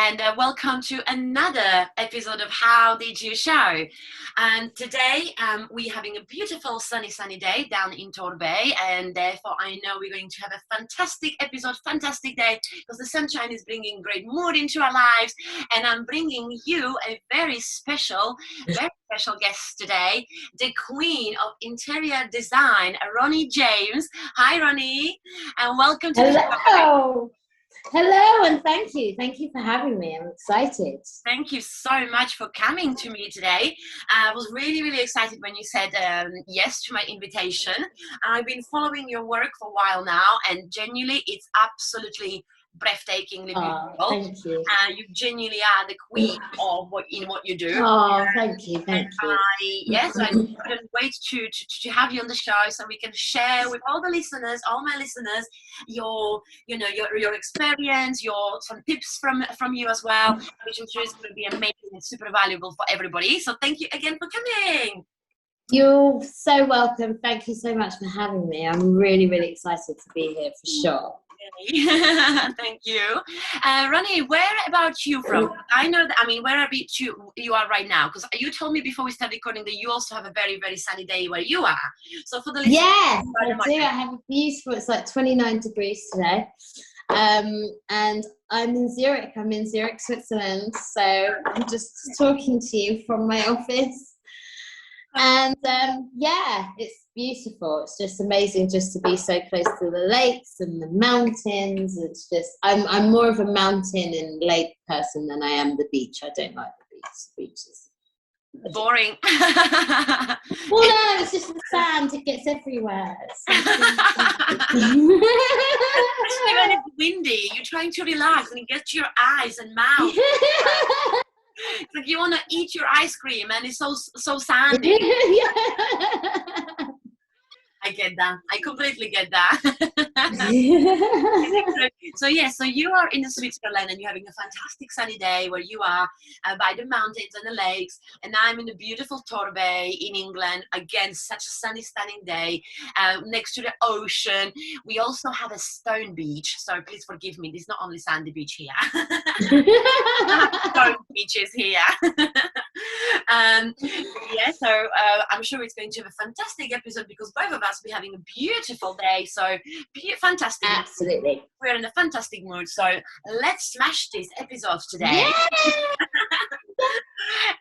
and welcome to another episode of How Did You Show? And today we're having a beautiful sunny day down in Torbay, and therefore I know we're going to have a fantastic episode, fantastic day, because the sunshine is bringing great mood into our lives, and I'm bringing you a very special guest today, the queen of interior design, Ronni James. Hi, Ronni, and welcome to the show. Hello, and thank you. Thank you for having me. I'm excited. Thank you so much for coming to me today. I was really excited when you said yes to my invitation. I've been following your work for a while now, and genuinely, it's absolutely breathtakingly beautiful. Thank you. You genuinely are the queen of what you do. Oh, thank you. Thank you. Yes, I couldn't wait to have you on the show so we can share with all my listeners, your experience, some tips from you as well, which I'm sure is going to be amazing and super valuable for everybody. So thank you again for coming. You're so welcome. Thank you so much for having me. I'm really excited to be here for sure. Thank you. Ronni, where about you from? I know that, where about you are right now? Because you told me before we started recording that you also have a very sunny day where you are. So for the listeners, yes, I do. I have a beautiful, it's like 29 degrees today. And I'm in Zurich. I'm in Zurich, Switzerland. So I'm just talking to you from my office. And it's beautiful. It's just amazing just to be so close to the lakes and the mountains. It's just I'm more of a mountain and lake person than I am the beach. I don't like the beach. The beach is boring. Well, no, it's just the sand. It gets everywhere. Especially when it's windy, you're trying to relax and it gets your eyes and mouth. It's like you want to eat your ice cream and it's so sandy. I get that. I completely get that. So you are in Switzerland and you're having a fantastic sunny day where you are by the mountains and the lakes, and I'm in the beautiful Torbay in England. Again, such a sunny, stunning day next to the ocean. We also have a stone beach, so please forgive me. There's not only sandy beach here. Stone beaches here. So I'm sure it's going to have a fantastic episode because both of us we're having a beautiful day, so fantastic. Absolutely, we're in a fantastic mood, so let's smash this episode today.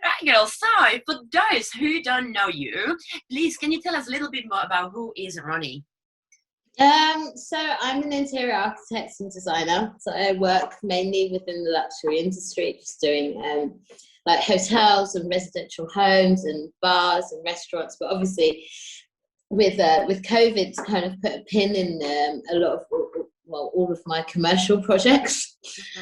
Right, girls, so for those who don't know you, please can you tell us a little bit more about who is Ronni? So I'm an interior architect and designer, so I work mainly within the luxury industry, just doing like hotels and residential homes and bars and restaurants, but obviously with COVID, it's kind of put a pin in a lot of, all of my commercial projects.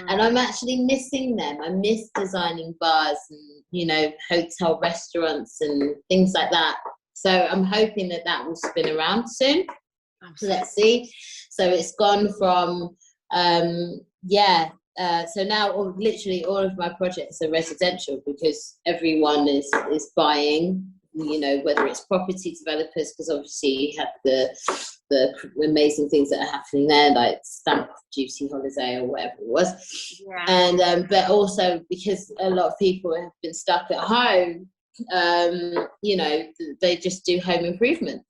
And I'm actually missing them. I miss designing bars and, hotel restaurants and things like that. So I'm hoping that will spin around soon. So let's see. So it's gone from, so now literally all of my projects are residential because everyone is buying, whether it's property developers, because obviously you have the amazing things that are happening there, like stamp duty holiday or whatever it was. Yeah. And but also because a lot of people have been stuck at home, they just do home improvement.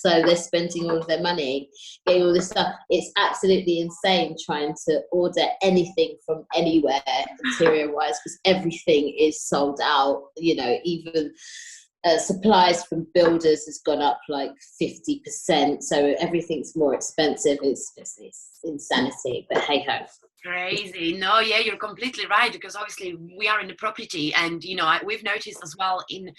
So they're spending all of their money getting all this stuff. It's absolutely insane trying to order anything from anywhere interior-wise because everything is sold out. Even supplies from builders has gone up like 50%. So everything's more expensive. It's insanity. But hey ho. Crazy. No, yeah, you're completely right, because obviously we are in the property, and we've noticed as well you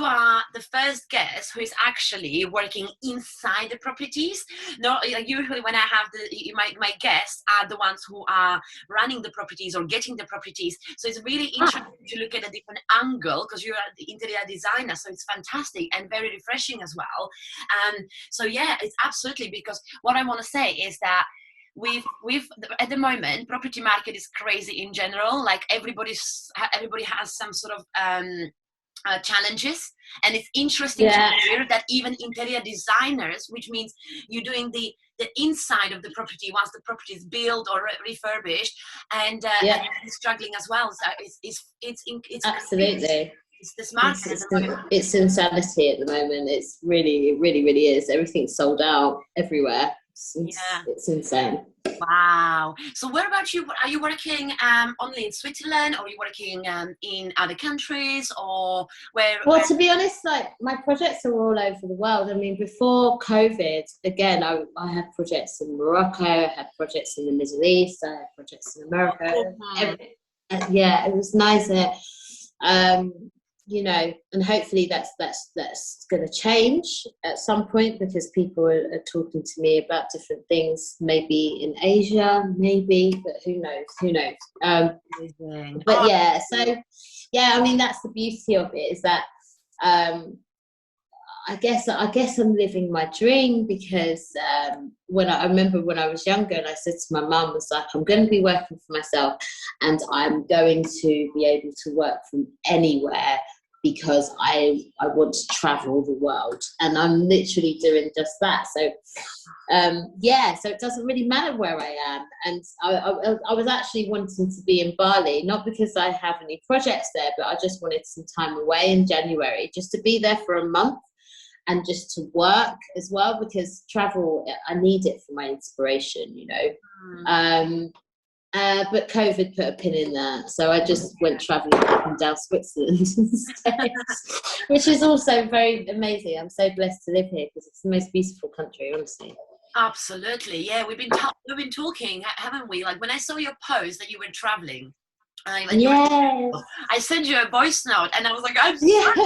are the first guest who is actually working inside the properties. No, like usually when I have my guests are the ones who are running the properties or getting the properties, so it's really interesting to look at a different angle because you are the interior designer, so it's fantastic and very refreshing as well. So yeah, it's absolutely, because what I want to say is that we've at the moment property market is crazy in general. Like everybody has some sort of challenges, and it's interesting to hear that even interior designers, which means you're doing the the inside of the property once the property is built or refurbished, and struggling as well. So it's absolutely. It's the smartness. It's insanity at the moment. It really is. Everything's sold out everywhere. It's insane. Wow. So what about you? Are you working only in Switzerland, or are you working in other countries, or where? Well, to be honest, like my projects are all over the world. I mean, before COVID, again, I had projects in Morocco, I had projects in the Middle East, I had projects in America. It was nice. You know, and hopefully that's going to change at some point, because people are talking to me about different things, maybe in Asia, maybe, but who knows. But yeah, so yeah, I mean, that's the beauty of it, is that I guess I'm living my dream, because I remember when I was younger, and I said to my mum, was like, I'm going to be working for myself, and I'm going to be able to work from anywhere, because I want to travel the world, and I'm literally doing just that. So so it doesn't really matter where I am. And I was actually wanting to be in Bali, not because I have any projects there, but I just wanted some time away in January, just to be there for a month and just to work as well, because travel, I need it for my inspiration, you know. But COVID put a pin in that, so I just went travelling up and down Switzerland instead, which is also very amazing. I'm so blessed to live here, because it's the most beautiful country, honestly. Absolutely, yeah. We've been talking, haven't we? Like when I saw your post that you were traveling, I sent you a voice note, and I was like, I'm seeing people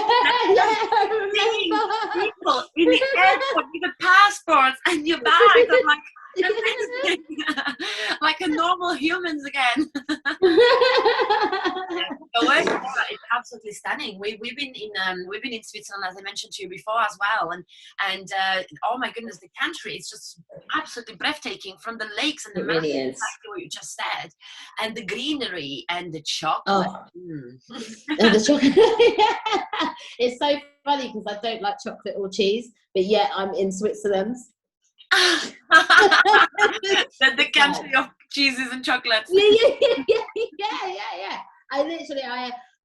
in the airport with the passports and your bags. I'm like, like a normal humans again. It's absolutely stunning. We've been in Switzerland, as I mentioned to you before as well, and oh my goodness, the country is just absolutely breathtaking, from the lakes and the mountains, really exactly what you just said, and the greenery and the chocolate. And the chocolate. It's so funny, because I don't like chocolate or cheese, but yet I'm in Switzerland. The country of cheeses and chocolates. Yeah.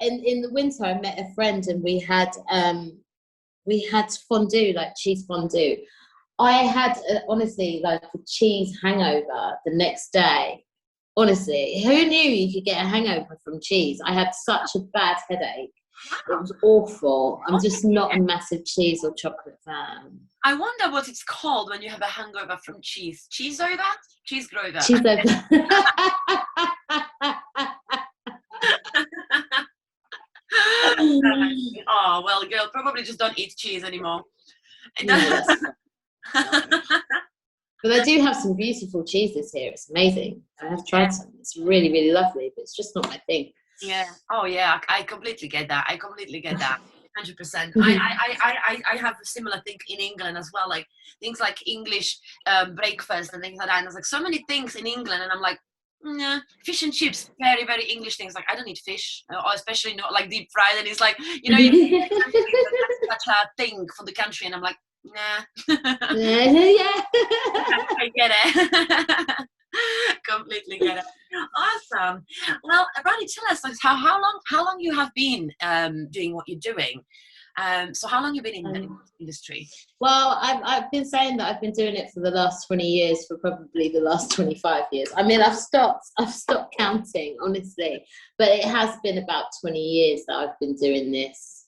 In the winter, I met a friend, and we had fondue, like cheese fondue. I had honestly like a cheese hangover the next day. Honestly, who knew you could get a hangover from cheese? I had such a bad headache. It was awful. I'm just not a massive cheese or chocolate fan. I wonder what it's called when you have a hangover from cheese. Cheese over? Cheese grover. Cheese over. Oh, well, girl, probably just don't eat cheese anymore. Yes. But I do have some beautiful cheeses here. It's amazing. I have tried some. It's really, really lovely, but it's just not my thing. Yeah. Oh, yeah. I completely get that. 100%. I have a similar thing in England as well, like things like English breakfast and things like that. And there's like so many things in England, and I'm like, nah, fish and chips, very, very English things. Like I don't eat fish, or especially not like deep fried. And it's like, you know, that's such a thing for the country, and I'm like, nah. Yeah. I get it. Completely get it. Awesome. Well, Ronni, tell us how long you have been doing what you're doing. So how long have you been in the industry? Well, I've been saying that I've been doing it for the last 20 years, for probably the last 25 years. I mean, I've stopped counting, honestly, but it has been about 20 years that I've been doing this,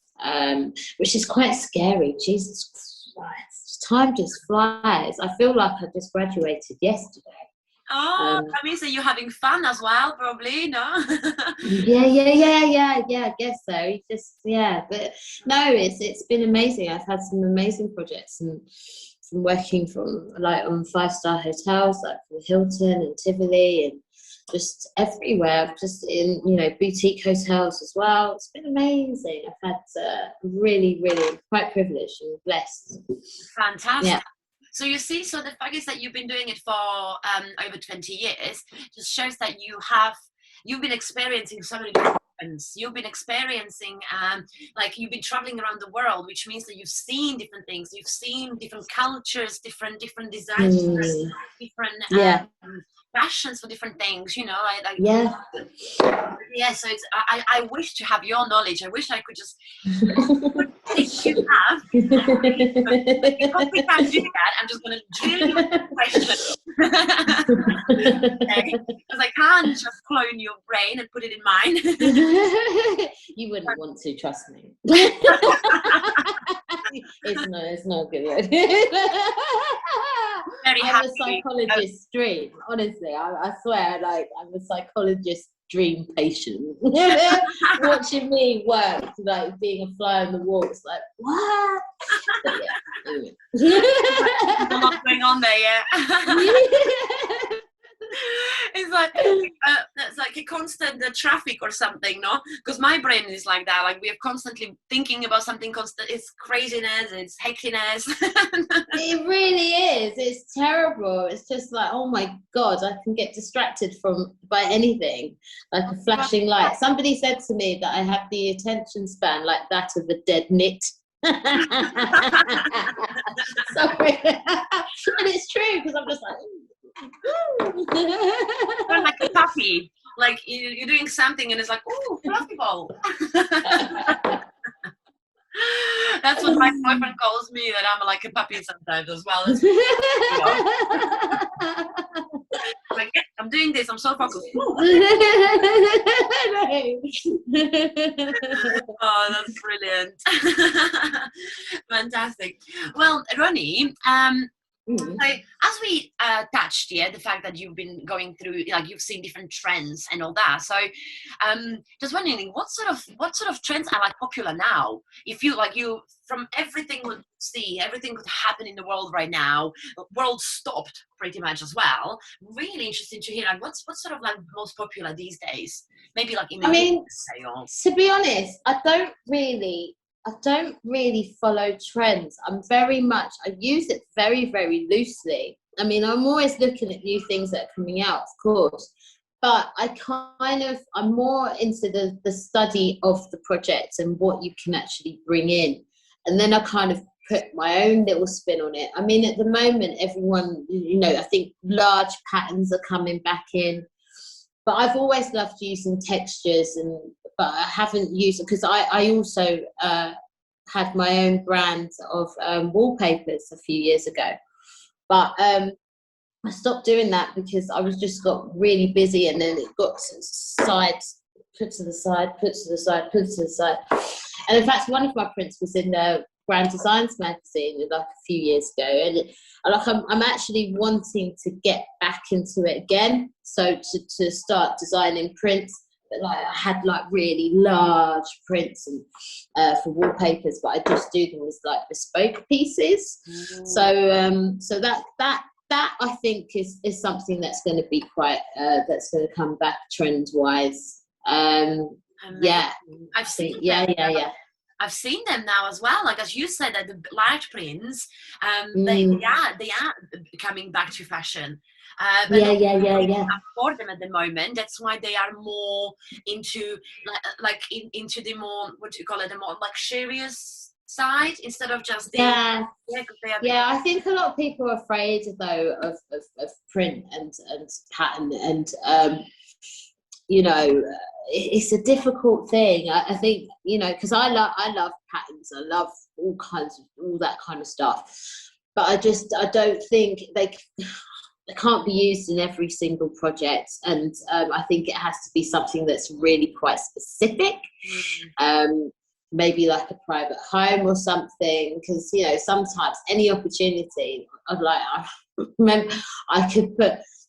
which is quite scary. Jesus Christ, time just flies. I feel like I just graduated yesterday. Oh, that means that you're having fun as well, probably, no? Yeah, I guess so. But no, it's been amazing. I've had some amazing projects, and from working from like on 5-star hotels, like the Hilton and Tivoli, and just everywhere, just in, you know, boutique hotels as well. It's been amazing. I've had really, really quite privileged and blessed. Fantastic. Yeah. So you see, so the fact is that you've been doing it for over 20 years just shows that you've been experiencing so many different difference. You've been experiencing, like you've been traveling around the world, which means that you've seen different things. You've seen different cultures, different designs, different passions for different things. You know, yeah. So it's I wish to have your knowledge. I wish I could just things you have. Because we can't do that, I'm just going to drill you with questions. Okay? Because I can't just clone your brain and put it in mine. You wouldn't want to, trust me. It's not a good word. Very I'm happy. a psychologist's dream. Honestly, I swear, like I'm a psychologist's dream patient. Watching me work, like being a fly on the wall, it's like what? But yeah, anyway. There's a lot going on there, yeah. It's like a constant traffic or something, no? Because my brain is like that. Like we are constantly thinking about something. It's craziness. It's heckiness. It really is. It's terrible. It's just like, oh my god, I can get distracted by anything, like a flashing light. Somebody said to me that I have the attention span like that of a dead nit. Sorry, and it's true because I'm just like. You're like a puppy, like you're doing something and it's like, ooh, fluffy ball. That's what my boyfriend calls me, that I'm like a puppy sometimes as well. Like, yeah, I'm doing this, I'm so focused. Oh, that's brilliant. Fantastic. Well, Ronni, so as we touched, the fact that you've been going through, like you've seen different trends and all that. So, just wondering, what sort of trends are like popular now? If you from everything we see, everything could happen in the world right now. The world stopped pretty much as well. Really interesting to hear. Like, what's sort of like most popular these days? Maybe like in the to be honest, I don't really follow trends. I use it very, very loosely. I mean, I'm always looking at new things that are coming out, of course, but I'm more into the study of the project and what you can actually bring in. And then I kind of put my own little spin on it. I mean, at the moment, everyone, I think large patterns are coming back in. But I've always loved using textures, but I haven't used it because I also had my own brand of wallpapers a few years ago. But I stopped doing that because I got really busy, and then it got put to the side. And in fact, one of my prints was in the Grand Designs magazine like a few years ago, and I'm actually wanting to get back into it again, so to start designing prints. But like I had like really large prints and for wallpapers, but I just do them as like bespoke pieces. So that I think is something that's going to be quite that's going to come back trend wise. Yeah, I've seen I've seen them now as well. Like as you said, that the large prints, they are coming back to fashion. But afford them at the moment. That's why they are more into into the more, what do you call it, the more luxurious side instead of just the I think a lot of people are afraid though of print and pattern and it's a difficult thing. I think because I love patterns, I love all that kind of stuff, but I don't think they can't be used in every single project, and I think it has to be something that's really quite specific. Maybe like a private home or something, because sometimes any opportunity, I remember I could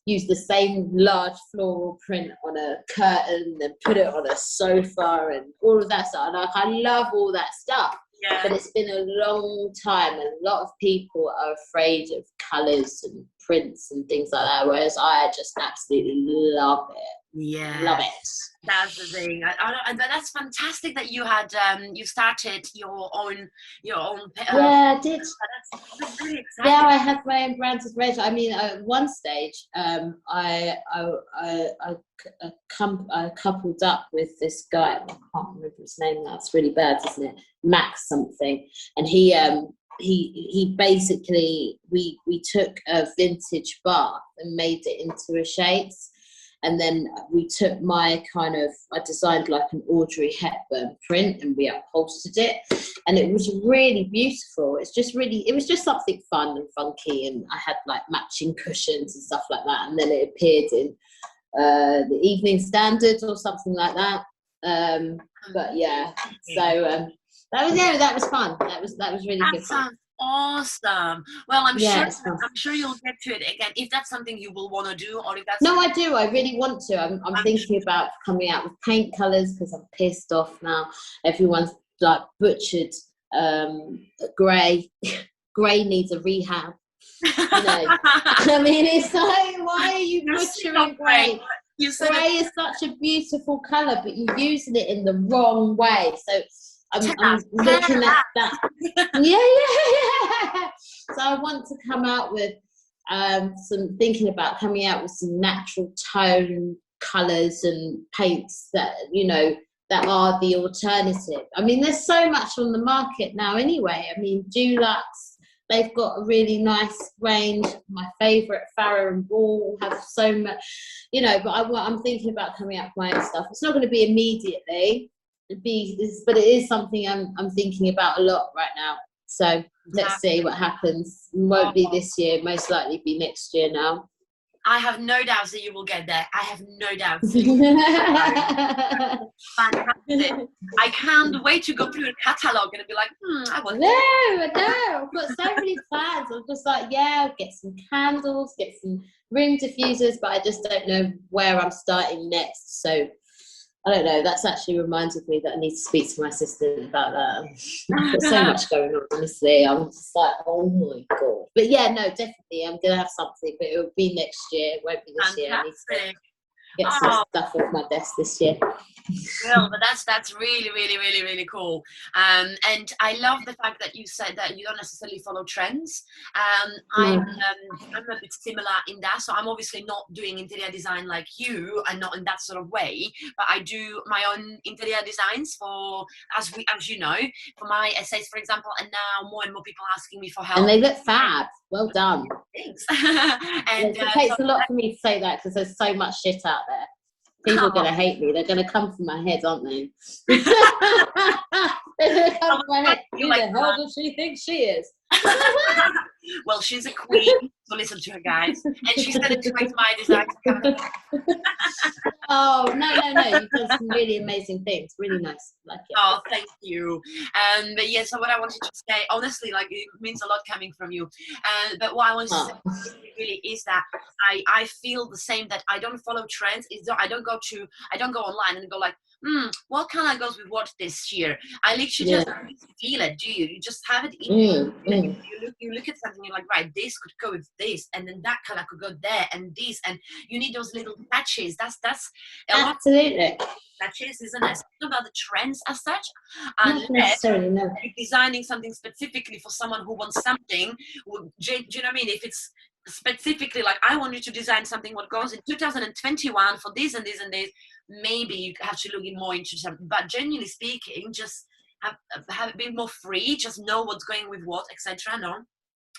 use the same large floral print on a curtain and put it on a sofa and all of that stuff. Like I love all that stuff. Yeah. But it's been a long time, and a lot of people are afraid of colours and prints and things like that, whereas I just absolutely love it. Yeah, Love it. that's the thing. And that's fantastic that you had you started your own. Yeah, I did. That's really Yeah, exciting. I have my own branded range. I mean, at one stage, I coupled up with this guy. I can't remember his name now. It's really bad, isn't it? Max something. And he basically we took a vintage bath and made it into a shades. And then we took I designed like an Audrey Hepburn print and we upholstered it. And it was really beautiful. It was just something fun and funky. And I had like matching cushions and stuff like that. And then it appeared in the Evening Standard or something like that. But yeah, so that was fun. That was really That good fun. sounds awesome. Well, Yeah, it's fun. I'm sure you'll get to it again if that's something you will want to do, or if that's No, I do. I really want to. I'm thinking about coming out with paint colours because I'm pissed off now. Everyone's like butchered grey. Grey needs a rehab. You know, I mean, it's like, why are you butchering grey? Grey is such a beautiful colour, but you're using it in the wrong way. So I'm looking at that. Yeah. So I want to come out with thinking about coming out with some natural tone colours and paints that, you know, that are the alternative. I mean, there's so much on the market now anyway. I mean, Dulux, they've got a really nice range. My favourite, Farrow and Ball, have so much, you know, but I'm thinking about coming out with my own stuff. It's not going to be immediately, but it is something I'm thinking about a lot right now. So let's see what happens. Won't be this year, most likely be next year now. I have no doubts that you will get there. I have no doubts. Fantastic. I can't wait to go through the catalogue and be like, I want No, I've got so many plans. I'm just like, yeah, I'll get some candles, get some room diffusers, but I just don't know where I'm starting next. So I don't know. That's actually reminded me that I need to speak to my assistant about that. I've got so much going on, honestly. I'm just like, oh my God. But yeah, no, definitely. I'm going to have something, but it will be next year. It won't be this year. I need to get some stuff off my desk this year. Well, but that's really, really, really, really cool. And I love the fact that you said that you don't necessarily follow trends. I'm a bit similar in that. So I'm obviously not doing interior design like you, and not in that sort of way. But I do my own interior designs for, as you know, for my essays, for example. And now more and more people are asking me for help. And they look fab. Well done. Thanks. And it takes a lot for me to say that because there's so much shit out there. People are going to hate me. They're going to come for my head, aren't they? They're going to come for my head. Who the hell does she think she is? Well, she's a queen, so listen to her, guys. And she's going to make my design. Oh, no. You've done some really amazing things. Really nice. Like it. Oh, thank you. But yeah, so what I wanted to say, honestly, like, it means a lot coming from you. But what I wanted to say really is that I feel the same, that I don't follow trends. I don't go online and go like, what color goes with what this year? I literally just feel it. Do you just have it in you? You look at something, you're like, right, this could go with this, and then that color could go there, and this, and you need those little patches. That's absolutely patches, isn't it? It's not about the trends as such, not necessarily. No, you're designing something specifically for someone who wants something. Do you know what I mean? If it's specifically like, I want you to design something what goes in 2021 for this and this and this, maybe you have to look more into something. But genuinely speaking, just have a bit more free, just know what's going with what, etc. No,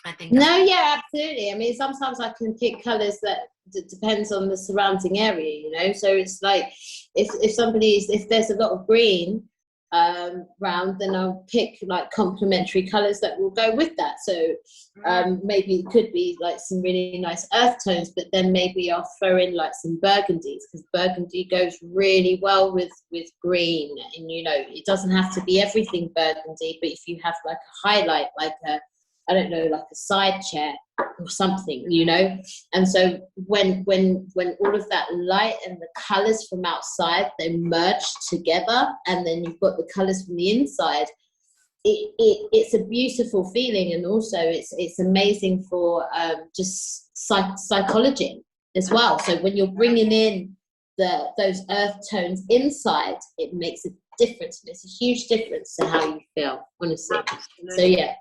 I think absolutely. I mean, sometimes I can pick colours that depends on the surrounding area, you know. So it's like if there's a lot of green round, then I'll pick like complementary colours that will go with that. So maybe it could be like some really nice earth tones, but then maybe I'll throw in like some burgundies, because burgundy goes really well with green. And you know, it doesn't have to be everything burgundy, but if you have like a highlight, like I don't know, like a side chair or something, you know. And so when all of that light and the colours from outside, they merge together, and then you've got the colours from the inside, it's a beautiful feeling. And also it's amazing for just psychology as well. So when you're bringing in those earth tones inside, it makes a difference. It makes a huge difference to how you feel, honestly. Absolutely. So yeah,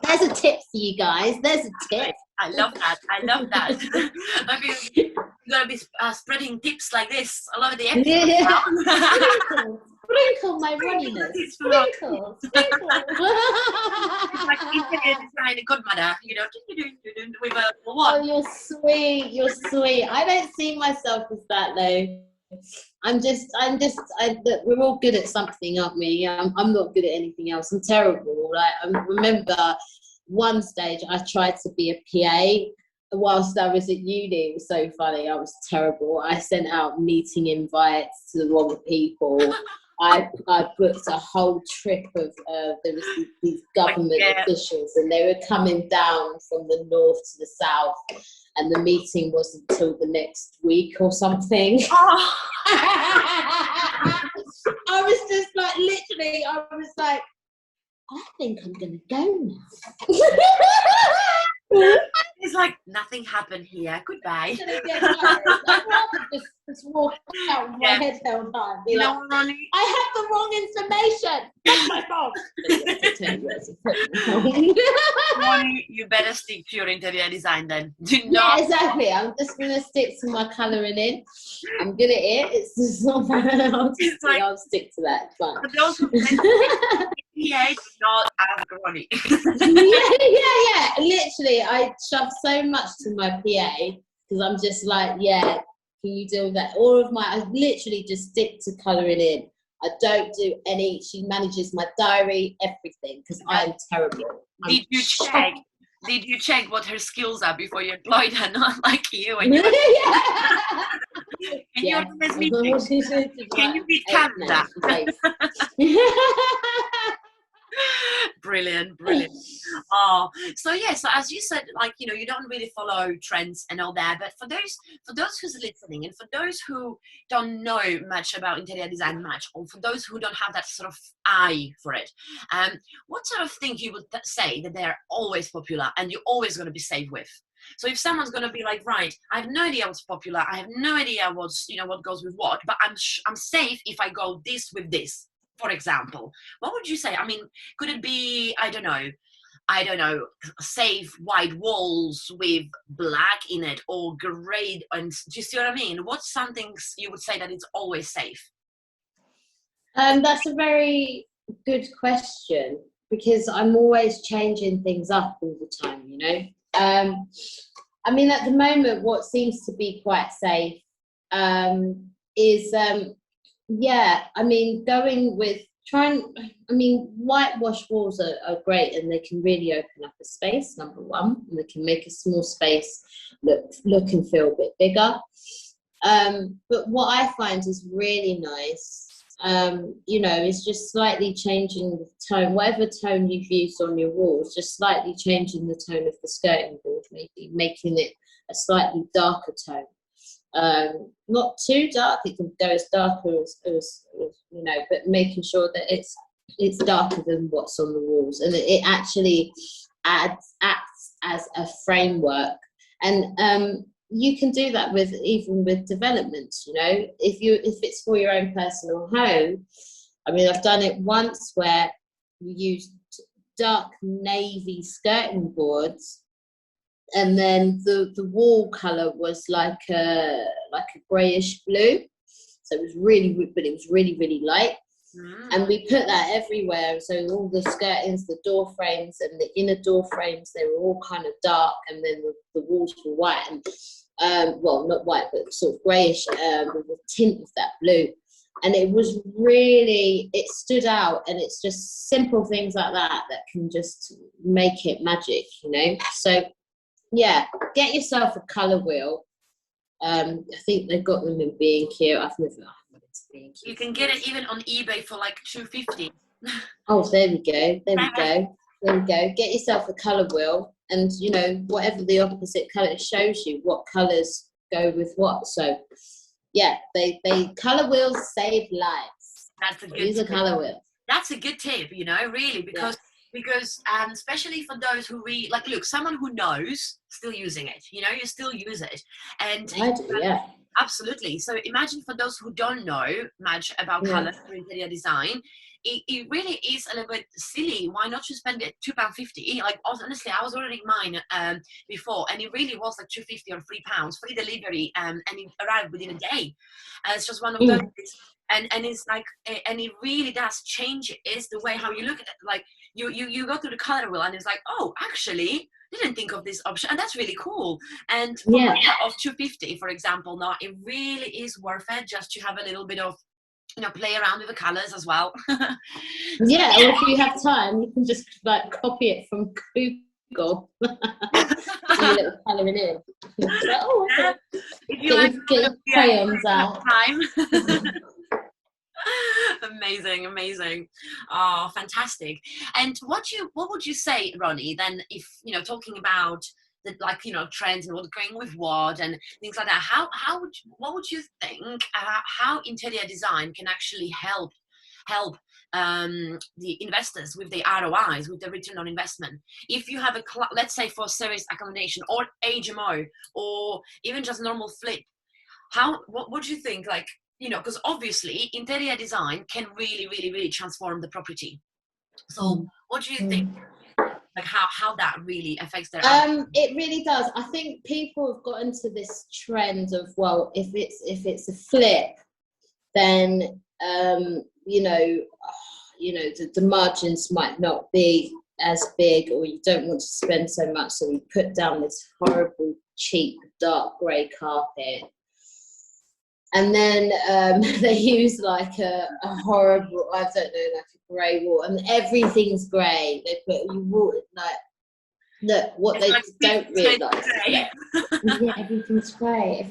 there's a tip for you guys. There's a tip. I love that. I love that. I mean, you're gonna be spreading tips like this all over the episode. Yeah. Sprinkle my runniness. Sprinkle. It's like interior design godmother, you know, with a what? Oh, you're sweet. You're sweet. I don't see myself as that though. We're all good at something, aren't we? I'm not good at anything else. I'm terrible. Like, I remember one stage I tried to be a PA whilst I was at uni. It was so funny. I was terrible. I sent out meeting invites to the wrong people. I booked a whole trip of there was these government officials, and they were coming down from the north to the south, and the meeting wasn't until the next week or something. Oh. I was just like, literally, I was like, I think I'm gonna go now. It's like nothing happened here. Goodbye. Just walk out with my head held high. Be like, Ronnie, I have the wrong information. That's my fault. Ronnie, you better stick to your interior design then. Yeah, exactly. I'm just gonna stick to my colouring in. I'm good at it. It's just not bad. I'll stick to that. Fine. For those who PA, do not ask Ronnie. yeah. Literally, I shove so much to my PA because I'm just like, yeah, can you deal with that? I literally just stick to colouring in. I don't do any. She manages my diary, everything, because I'm terrible. Did you check what her skills are before you employed her? Not like you. And Can you beat Canada? Brilliant. Oh, so as you said, like, you know, you don't really follow trends and all that, but for those who's listening, and for those who don't know much about interior design or for those who don't have that sort of eye for it, what sort of thing you would say that they're always popular and you're always going to be safe with? So if someone's going to be like, right, I have no idea what's popular, I have no idea what goes with what, but I'm safe if I go this with this, for example, what would you say? I mean, could it be, I don't know, safe white walls with black in it, or grey? And do you see what I mean? What's something you would say that it's always safe? That's a very good question, because I'm always changing things up all the time, you know. I mean, at the moment, what seems to be quite safe is I mean, whitewash walls are great, and they can really open up a space, number one, and they can make a small space look and feel a bit bigger. But what I find is really nice, is just slightly changing the tone, whatever tone you've used on your walls, just slightly changing the tone of the skirting board, maybe making it a slightly darker tone. Not too dark, it can go as darker as but making sure that it's darker than what's on the walls, and it actually acts as a framework. And you can do that even with developments, you know, if it's for your own personal home. I mean, I've done it once where we used dark navy skirting boards, and then the wall colour was like a greyish blue, so it was really really light. And we put that everywhere, so all the skirtings, the door frames and the inner door frames, they were all kind of dark, and then the walls were white, and well, not white, but sort of greyish, with a tint of that blue. And it stood out, and it's just simple things like that can just make it magic, you know. So yeah, get yourself a colour wheel. I think they've got them in B&Q. I've never wanted to B&Q. You can get it even on eBay for like $2.50. Oh, there we go. Get yourself a colour wheel, and you know, whatever the opposite colour shows you, what colours go with what. So yeah, they colour wheels save lives. That's a good Use a colour wheel. That's a good tip, you know, really, because especially for those who really, like, look, someone who knows, still using it, you know, you still use it. And I do, yeah. Absolutely. So imagine, for those who don't know much about Yeah. colors or interior design, it really is a little bit silly. Why not just spend it £2.50? Like, honestly, I was ordering mine before, and it really was like £2.50 or £3, free delivery, and it arrived within a day. And it's just one of those. Mm. And it's like, and it really does change, is the way how you look at it. Like, you go through the color wheel, and it's like, oh, actually, didn't think of this option, and that's really cool. And for Yeah. money of 250, for example, now it really is worth it just to have a little bit of, play around with the colors as well. Yeah, or if you have time, you can just like copy it from Google. Do your little colouring in. Like, oh, okay. If you like, Get your crayons out. time. Amazing. Oh, fantastic. And what would you say, Ronnie, then, if talking about the, like, trends and what's going with what and things like that, what would you think, how interior design can actually help the investors with the ROIs, with the return on investment? If you have let's say for service accommodation or HMO or even just normal flip, what would you think, like, because obviously interior design can really, really, really transform the property. So what do you think, like, how that really affects their it really does. I think people have got into this trend of, well, if it's a flip, then the margins might not be as big, or you don't want to spend so much, so we put down this horrible cheap dark grey carpet. And then they use like a horrible, I don't know, like a grey wall, and everything's grey. They put look, what it's they like don't realise. Yeah, everything's grey.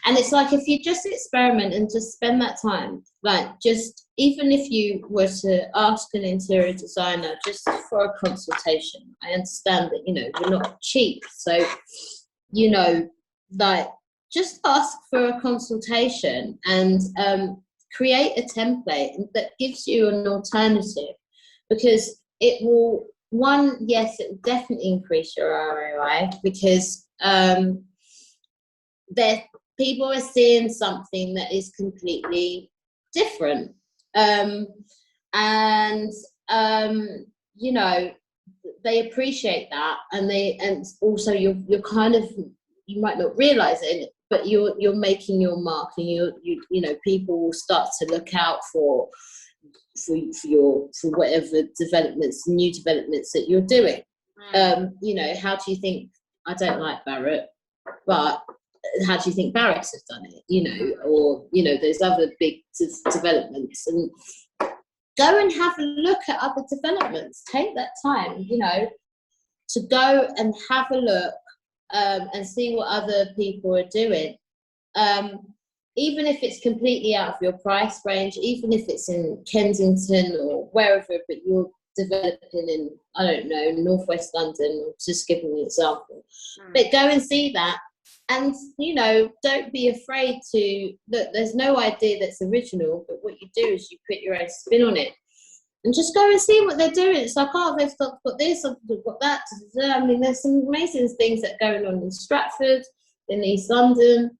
And it's like, if you just experiment and just spend that time, like, just, even if you were to ask an interior designer just for a consultation, I understand that, we're not cheap. So, like, just ask for a consultation and create a template that gives you an alternative, because it will, yes, it will definitely increase your ROI, because people are seeing something that is completely different, and they appreciate that, and also you're kind of, you might not realize it, but you're making your mark, and people will start to look out for whatever new developments that you're doing. How do you think, I don't like Barrett, but how do you think Barrett's have done it? Or there's other big developments, and go and have a look at other developments. Take that time, to go and have a look, and see what other people are doing. Even if it's completely out of your price range, even if it's in Kensington or wherever, but you're developing in, I don't know, northwest London, just giving an example. But go and see that, and don't be afraid to look. There's no idea that's original, but what you do is you put your own spin on it, and just go and see what they're doing. It's like, oh, they've got this, they've got that. I mean, there's some amazing things that are going on in Stratford, in East London,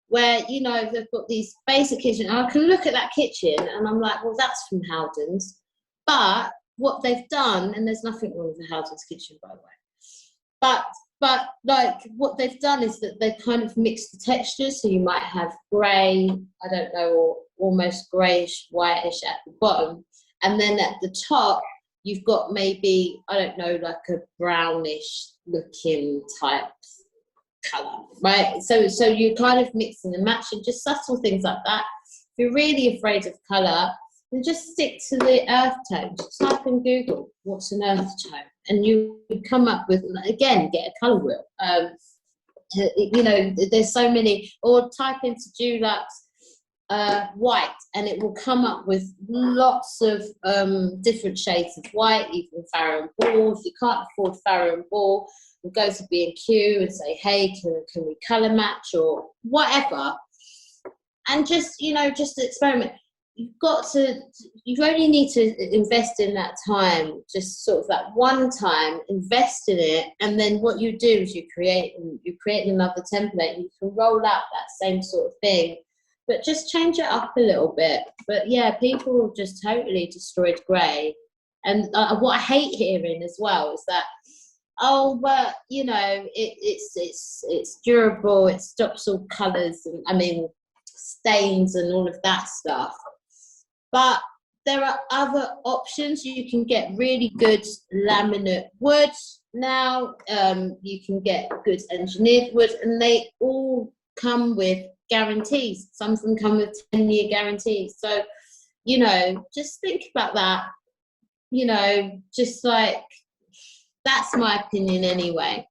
where they've got these basic kitchen. I can look at that kitchen and I'm like, well, that's from Howden's. But what they've done, and there's nothing wrong with the Howden's kitchen, by the way, but like, what they've done is that they've kind of mixed the textures. So you might have grey, I don't know, or almost greyish, whitish at the bottom, and then at the top you've got maybe, I don't know, like a brownish looking type colour, right? So you're kind of mixing and matching, just subtle things like that. If you're really afraid of colour, then just stick to the earth tone. Just type in Google, what's an earth tone? And you come up with, again, get a colour wheel. There's so many, or type into Dulux white, and it will come up with lots of different shades of white, even Farrow and Ball. If you can't afford Farrow and Ball, we'll go to B&Q and say, hey, can we colour match or whatever, and just experiment. you only need to invest in that time, just sort of that one time, invest in it, and then what you do is you create another template, and you can roll out that same sort of thing, but just change it up a little bit. But yeah, people just totally destroyed grey. And what I hate hearing as well is that, oh, but you know, it's durable, it stops all colours, and I mean stains and all of that stuff. But there are other options. You can get really good laminate wood now. You can get good engineered wood, and they all come with guarantees. Some of them come with 10-year guarantees. So, you know, just think about that. You know, just like, that's my opinion anyway.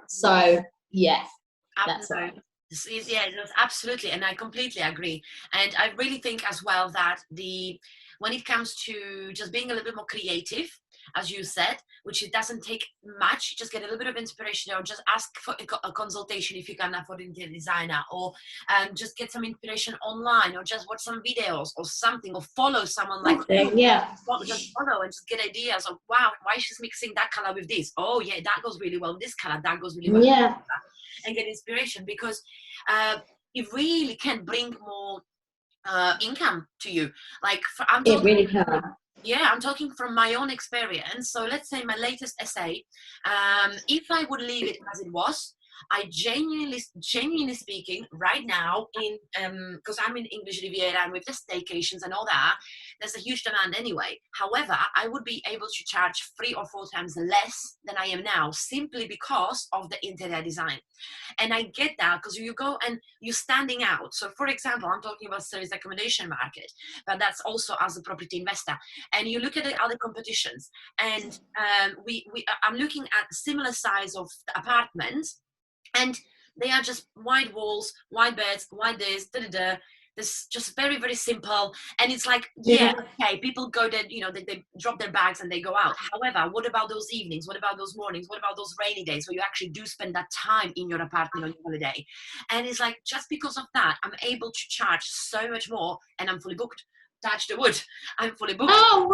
So, yeah, that's right. Yeah, absolutely, and I completely agree. And I really think as well that when it comes to just being a little bit more creative, as you said, which it doesn't take much, just get a little bit of inspiration, or just ask for a consultation if you can afford an interior designer, or just get some inspiration online, or just watch some videos or something, or follow someone like you. Yeah. Just follow and just get ideas of, wow, why she's mixing that color with this. Oh yeah, that goes really well with this color. That goes really well. Yeah. And get inspiration, because it really can bring more income to you. Like it really can. Yeah, I'm talking from my own experience. So let's say my latest essay, if I would leave it as it was, I genuinely speaking, right now, in because I'm in English Riviera and with the staycations and all that, there's a huge demand anyway. However, I would be able to charge 3 or 4 times less than I am now, simply because of the interior design. And I get that, because you go and you're standing out. So for example, I'm talking about service accommodation market, but that's also as a property investor. And you look at the other competitions, and I'm looking at similar size of apartments, and they are just white walls, white beds, white this, This just very, very simple. And it's like, yeah, okay, people go there, you know, they drop their bags and they go out. However, what about those evenings? What about those mornings? What about those rainy days where you actually do spend that time in your apartment on your holiday? And it's like, just because of that, I'm able to charge so much more, and I'm fully booked. Touch the wood, I'm fully booked. Oh,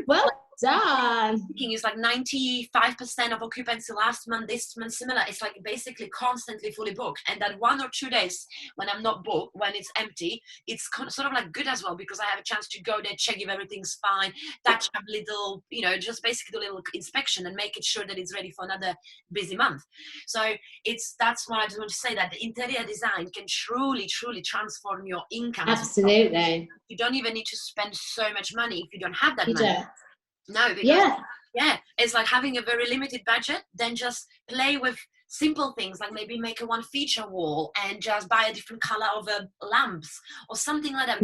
well done. It's like 95% of occupancy last month, this month similar. It's like basically constantly fully booked. And that 1 or 2 days when I'm not booked, when it's empty, it's sort of like good as well, because I have a chance to go there, check if everything's fine, touch up little, you know, just basically do a little inspection and make it sure that it's ready for another busy month. So that's what I just want to say, that the interior design can truly transform your income. Absolutely. You don't even need to spend so much money if you don't have that money. Don't. No, because it's like having a very limited budget. Then just play with simple things, like maybe make a one feature wall and just buy a different color of lamps or something like that.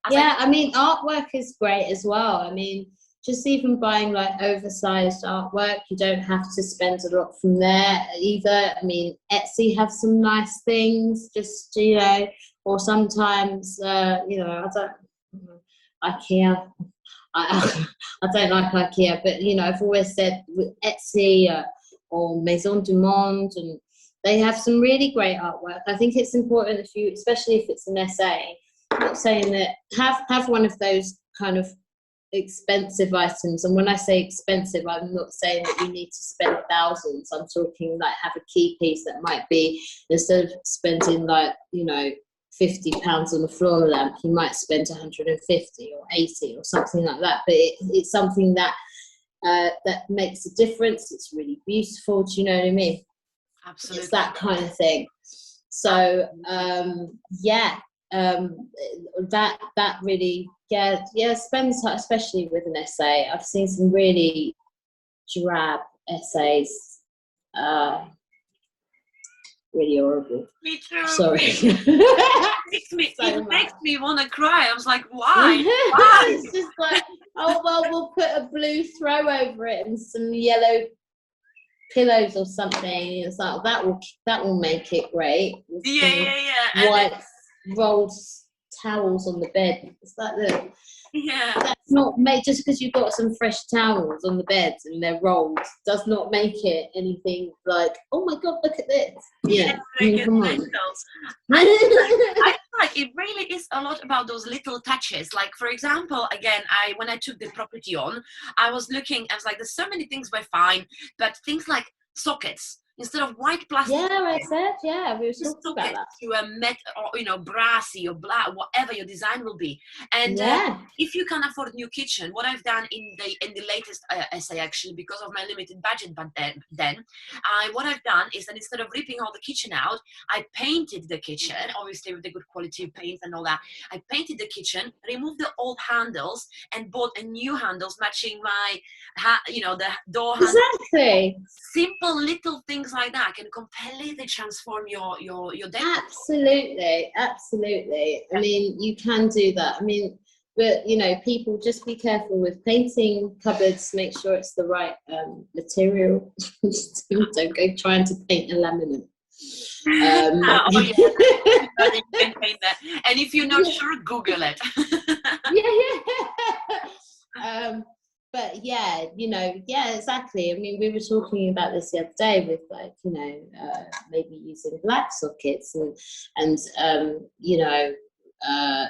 I mean, artwork is great as well. I mean, just even buying like oversized artwork, you don't have to spend a lot from there either. I mean, Etsy have some nice things, just, you know, or sometimes, you know, IKEA. I don't like IKEA, but, you know, I've always said with Etsy or Maison du Monde, and they have some really great artwork. I think it's important, if you, especially if it's an essay, I'm not saying that have one of those kind of expensive items. And when I say expensive, I'm not saying that you need to spend thousands. I'm talking like have a key piece that might be, instead of spending like, you know, £50 on a floor lamp, you might spend 150 or 80 or something like that. But it's something that that makes a difference. It's really beautiful. Do you know what I mean? Absolutely. It's that kind of thing. So that really spends, especially with an essay. I've seen some really drab essays. Really horrible. Me too. Sorry. It makes me want to cry. I was like, why? It's just like, oh well, we'll put a blue throw over it and some yellow pillows or something. It's like that will make it great. Yeah. White rolled towels on the bed. It's like, look, Yeah. that's not made, just because you've got some fresh towels on the beds and they're rolled does not make it anything like, oh my God, look at this. Yeah, I mean, come on. I feel like it really is a lot about those little touches. Like, for example, again, when I took the property on, I was like, there's so many things were fine, but things like sockets. Instead of white plastic, I said, we were talking about that. To a metal, or brassy or black, whatever your design will be. And if you can afford new kitchen, what I've done in the latest essay, actually, because of my limited budget, but then what I've done is that instead of ripping all the kitchen out, I painted the kitchen, obviously with the good quality paint and all that. I painted the kitchen, removed the old handles, and bought a new handles matching my, the door handles. Exactly. Simple little things like that can completely transform your decor. Absolutely. I mean, you can do that. I mean, but people, just be careful with painting cupboards. Make sure it's the right material. Don't go trying to paint a laminate. You can paint that. And if you're not sure, Google it. But exactly. I mean, we were talking about this the other day with maybe using black sockets and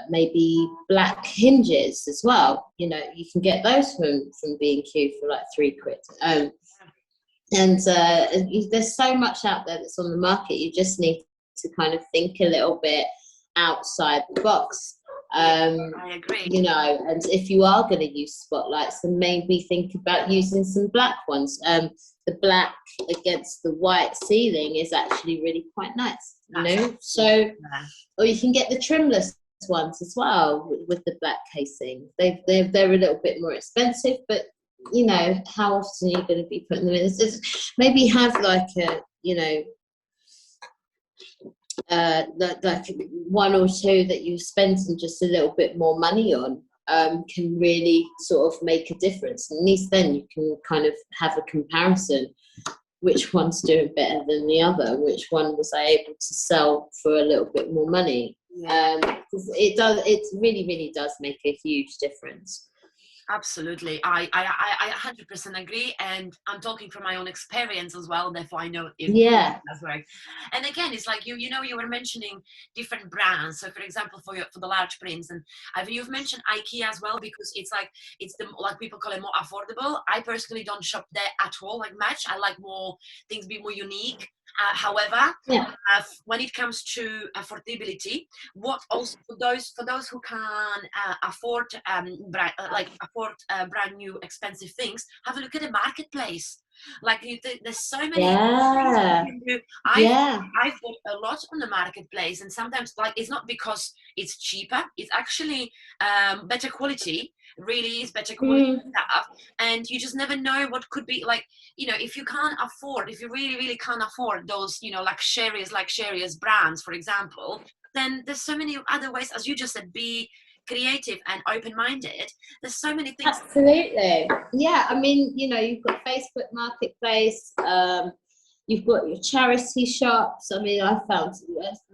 maybe black hinges as well. You can get those from B&Q for like £3. And there's so much out there that's on the market. You just need to kind of think a little bit outside the box. I agree. And if you are going to use spotlights, then maybe think about using some black ones. The black against the white ceiling is actually really quite nice, So, or you can get the trimless ones as well with the black casing. They're a little bit more expensive, but how often are you going to be putting them in? Maybe have like a like one or two that you spend just a little bit more money on can really sort of make a difference. And at least then you can kind of have a comparison, which one's doing better than the other, which one was I able to sell for a little bit more money. It really does make a huge difference. Absolutely. I 100% agree, and I'm talking from my own experience as well, therefore I know if that's right. And again, it's like you were mentioning different brands. So for example, for the large prints, and you've mentioned IKEA as well, because it's like people call it more affordable. I personally don't shop there at all like much. I like more things be more unique. However, when it comes to affordability, what also for those who can afford brand new expensive things, have a look at the marketplace. Like there's so many things you can do. I've bought a lot on the marketplace, and sometimes it's not because it's cheaper, it's actually better quality. Really is better quality stuff, and you just never know what could be if you really can't afford those luxurious brands, for example, then there's so many other ways, as you just said, be creative and open-minded. There's so many things. Absolutely. I mean, you've got Facebook Marketplace, you've got your charity shops. I mean, I found,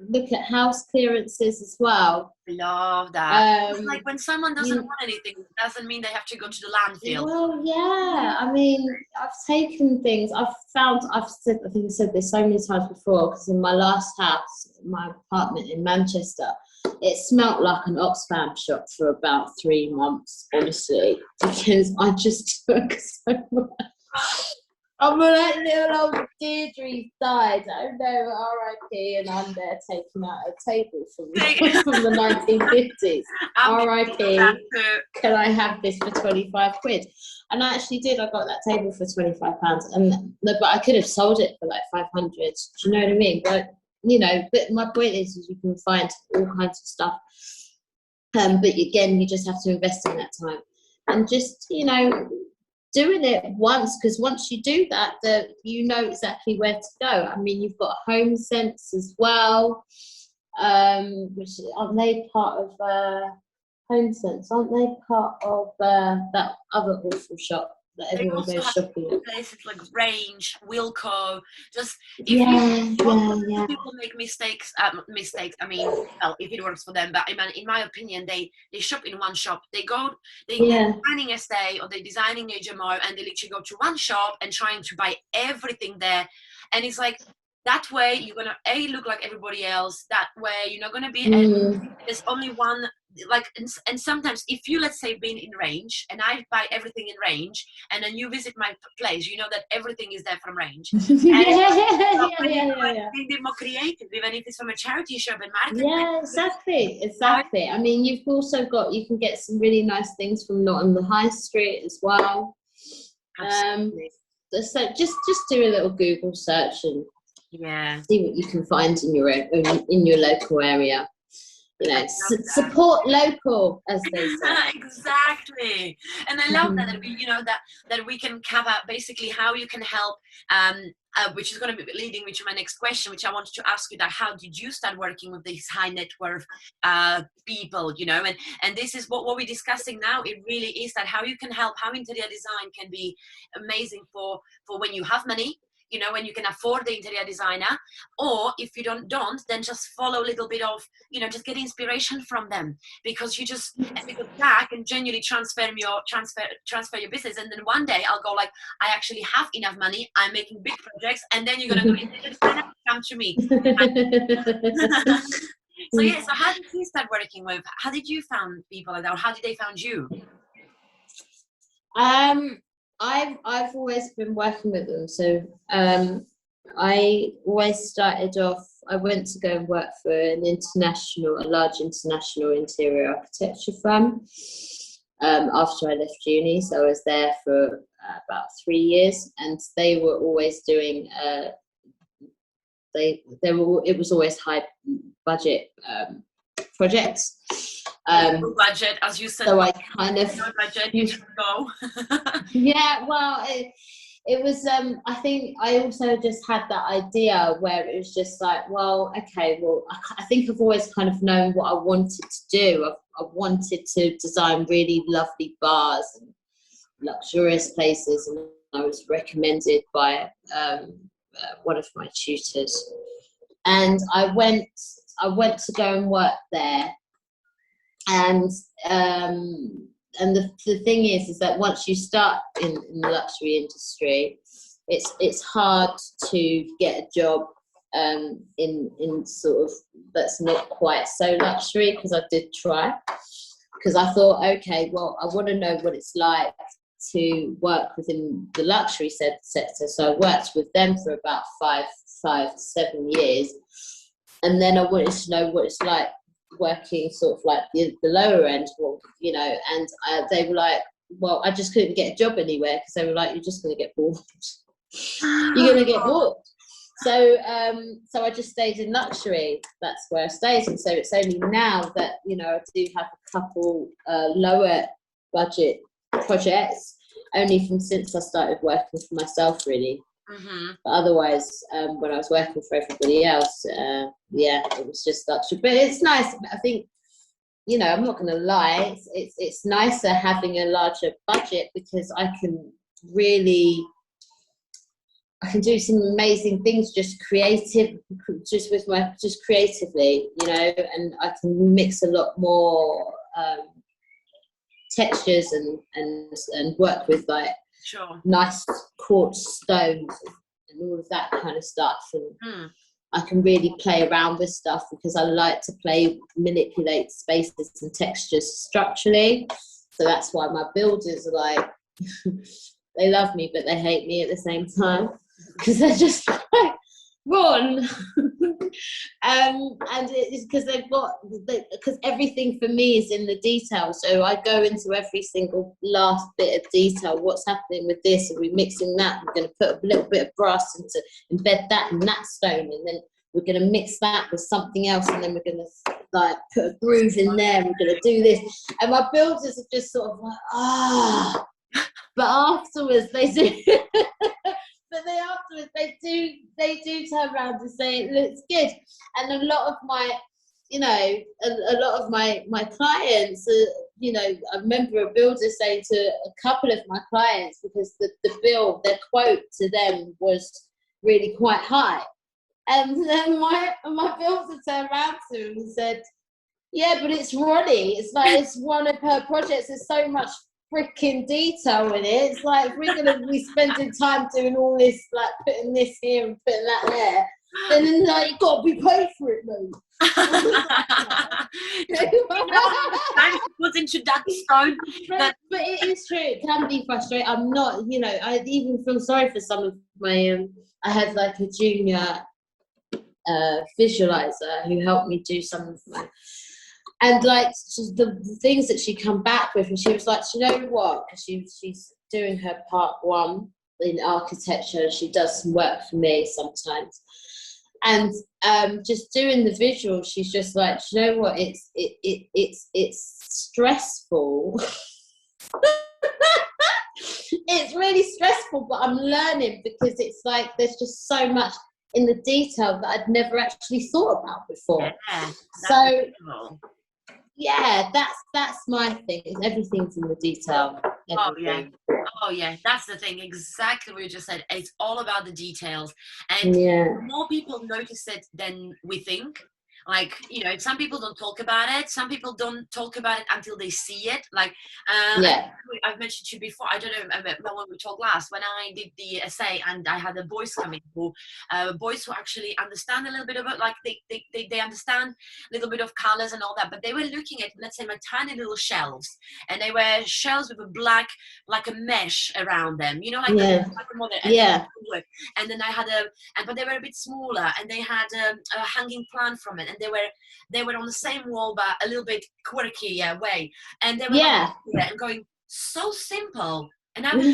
look at house clearances as well. Love that. It's like when someone doesn't want anything, it doesn't mean they have to go to the landfill. Well, I mean, I've taken things, I think I said this so many times before, because in my last house, my apartment in Manchester, it smelt like an Oxfam shop for about 3 months, honestly, because I just took so much. I'm like little old Deirdre died. I don't know, R.I.P. And I'm there taking out a table from the 1950s. R.I.P. Can I have this for £25? And I actually did. I got that table for £25, but I could have sold it for like 500. Do you know what I mean? But but my point is you can find all kinds of stuff. But again, you just have to invest in that time and just doing it once, because once you do that, you know exactly where to go. I mean, you've got Home Sense as well, which aren't they part of Home Sense? Aren't they part of that other awful shop? that They everyone also goes have shopping at. places like Range, Wilco. Just if Yeah, you yeah, people make mistakes, I mean, well, if it works for them, but in my opinion, they shop in one shop. They're yeah, designing a stay or they're designing HMO, and they literally go to one shop and trying to buy everything there. And it's like, that way you're gonna look like everybody else. That way you're not gonna be. There's only one. Like, and sometimes if you, let's say, been in Range and I buy everything in Range, and then you visit my place, you know that everything is there from Range. And yeah. being a bit more creative, even if it's from a charity shop and market. Yeah, exactly. I mean, you've also you can get some really nice things from not on the high street as well. Absolutely. So just do a little Google search and see what you can find in your local area. You know, support local, as they say. Exactly. And I love that we, that we can cover basically how you can help, which is going to be leading me to my next question, which I wanted to ask you, that how did you start working with these high net worth people, and this is what we're discussing now. It really is that how you can help, how interior design can be amazing for when you have money, when you can afford the interior designer, or if you don't, then just follow a little bit of, just get inspiration from them, because because that can genuinely transfer your business. And then one day I'll go like, I actually have enough money, I'm making big projects, and then you're going to go, interior designer, come to me. So how did you start working with, how did you found people like that, or how did they found you? I've always been working with them. So I always started off, I went to go and work for a large international interior architecture firm after I left uni. So I was there for about 3 years, and they were always doing it was always high budget projects. Budget, as you said. So I kind of no budget, you just go. Yeah, well, it was. I think I also just had that idea where it was just like, well, okay, well, I think I've always kind of known what I wanted to do. I wanted to design really lovely bars and luxurious places, and I was recommended by one of my tutors, and I went to go and work there. And the thing is that once you start in the luxury industry, it's hard to get a job in sort of that's not quite so luxury, because I did try, because I thought, okay, well, I want to know what it's like to work within the luxury sector. So I worked with them for about 5 to 7 years, and then I wanted to know what it's like working sort of like the lower end, and they were like, well, I just couldn't get a job anywhere, because they were like, you're just going to get bored. You're going to get bored. So I just stayed in luxury. That's where I stayed. And so it's only now that, I do have a couple lower budget projects, only from since I started working for myself, really. But otherwise, when I was working for everybody else, it was just luxury. But it's nice. I think, I'm not going to lie, it's nicer having a larger budget, because I can do some amazing things just creatively, and I can mix a lot more textures and work with like nice quartz stones and all of that kind of stuff, and I can really play around with stuff, because I like to manipulate spaces and textures structurally. So that's why my builders are like they love me but they hate me at the same time, because they're just like, Ron. And it's because because everything for me is in the detail. So I go into every single last bit of detail. What's happening with this? Are we mixing that? We're going to put a little bit of brass into embed that in that stone, and then we're going to mix that with something else, and then we're going to like put a groove in there. And we're going to do this, and my builders are just sort of like but afterwards they do. But then afterwards, they do turn around and say it looks good. And a lot of my, a lot of my clients, I remember a builder saying to a couple of my clients, because the bill, their quote to them was really quite high. And then my builder turned around to him and said, yeah, but it's Ronni. It's like, it's one of her projects. There's so much freaking detail in it. It's like, if we're going to be spending time doing all this, like putting this here and putting that there, then like, you've got to be paid for it, mate. Time put into that stone. But it is true. It can be frustrating. I'm not, I even feel sorry for some of my, I had like a junior visualizer who helped me do some of my, and like the things that she come back with, and she was like, you know what, because she's doing her part 1 in architecture, she does some work for me sometimes, and just doing the visual, she's just like, you know what, it's stressful. It's really stressful, but I'm learning, because it's like there's just so much in the detail that I'd never actually thought about before. Yeah, so cool. Yeah, that's my thing. Is everything's in the detail. Everything. Oh yeah, that's the thing. Exactly what you just said. It's all about the details, and more people notice it than we think. Like, some people don't talk about it. Some people don't talk about it until they see it. Like, I've mentioned to you before, I don't know when we talked last, when I did the essay and I had the boys coming, boys who actually understand a little bit about, like, they understand a little bit of colors and all that, but they were looking at, let's say, my tiny little shelves, and they were shelves with a black, like a mesh around them, like the model, and then I had but they were a bit smaller, and they had a hanging plant from it, and they were on the same wall but a little bit quirky way, and they were and going, so simple, and I was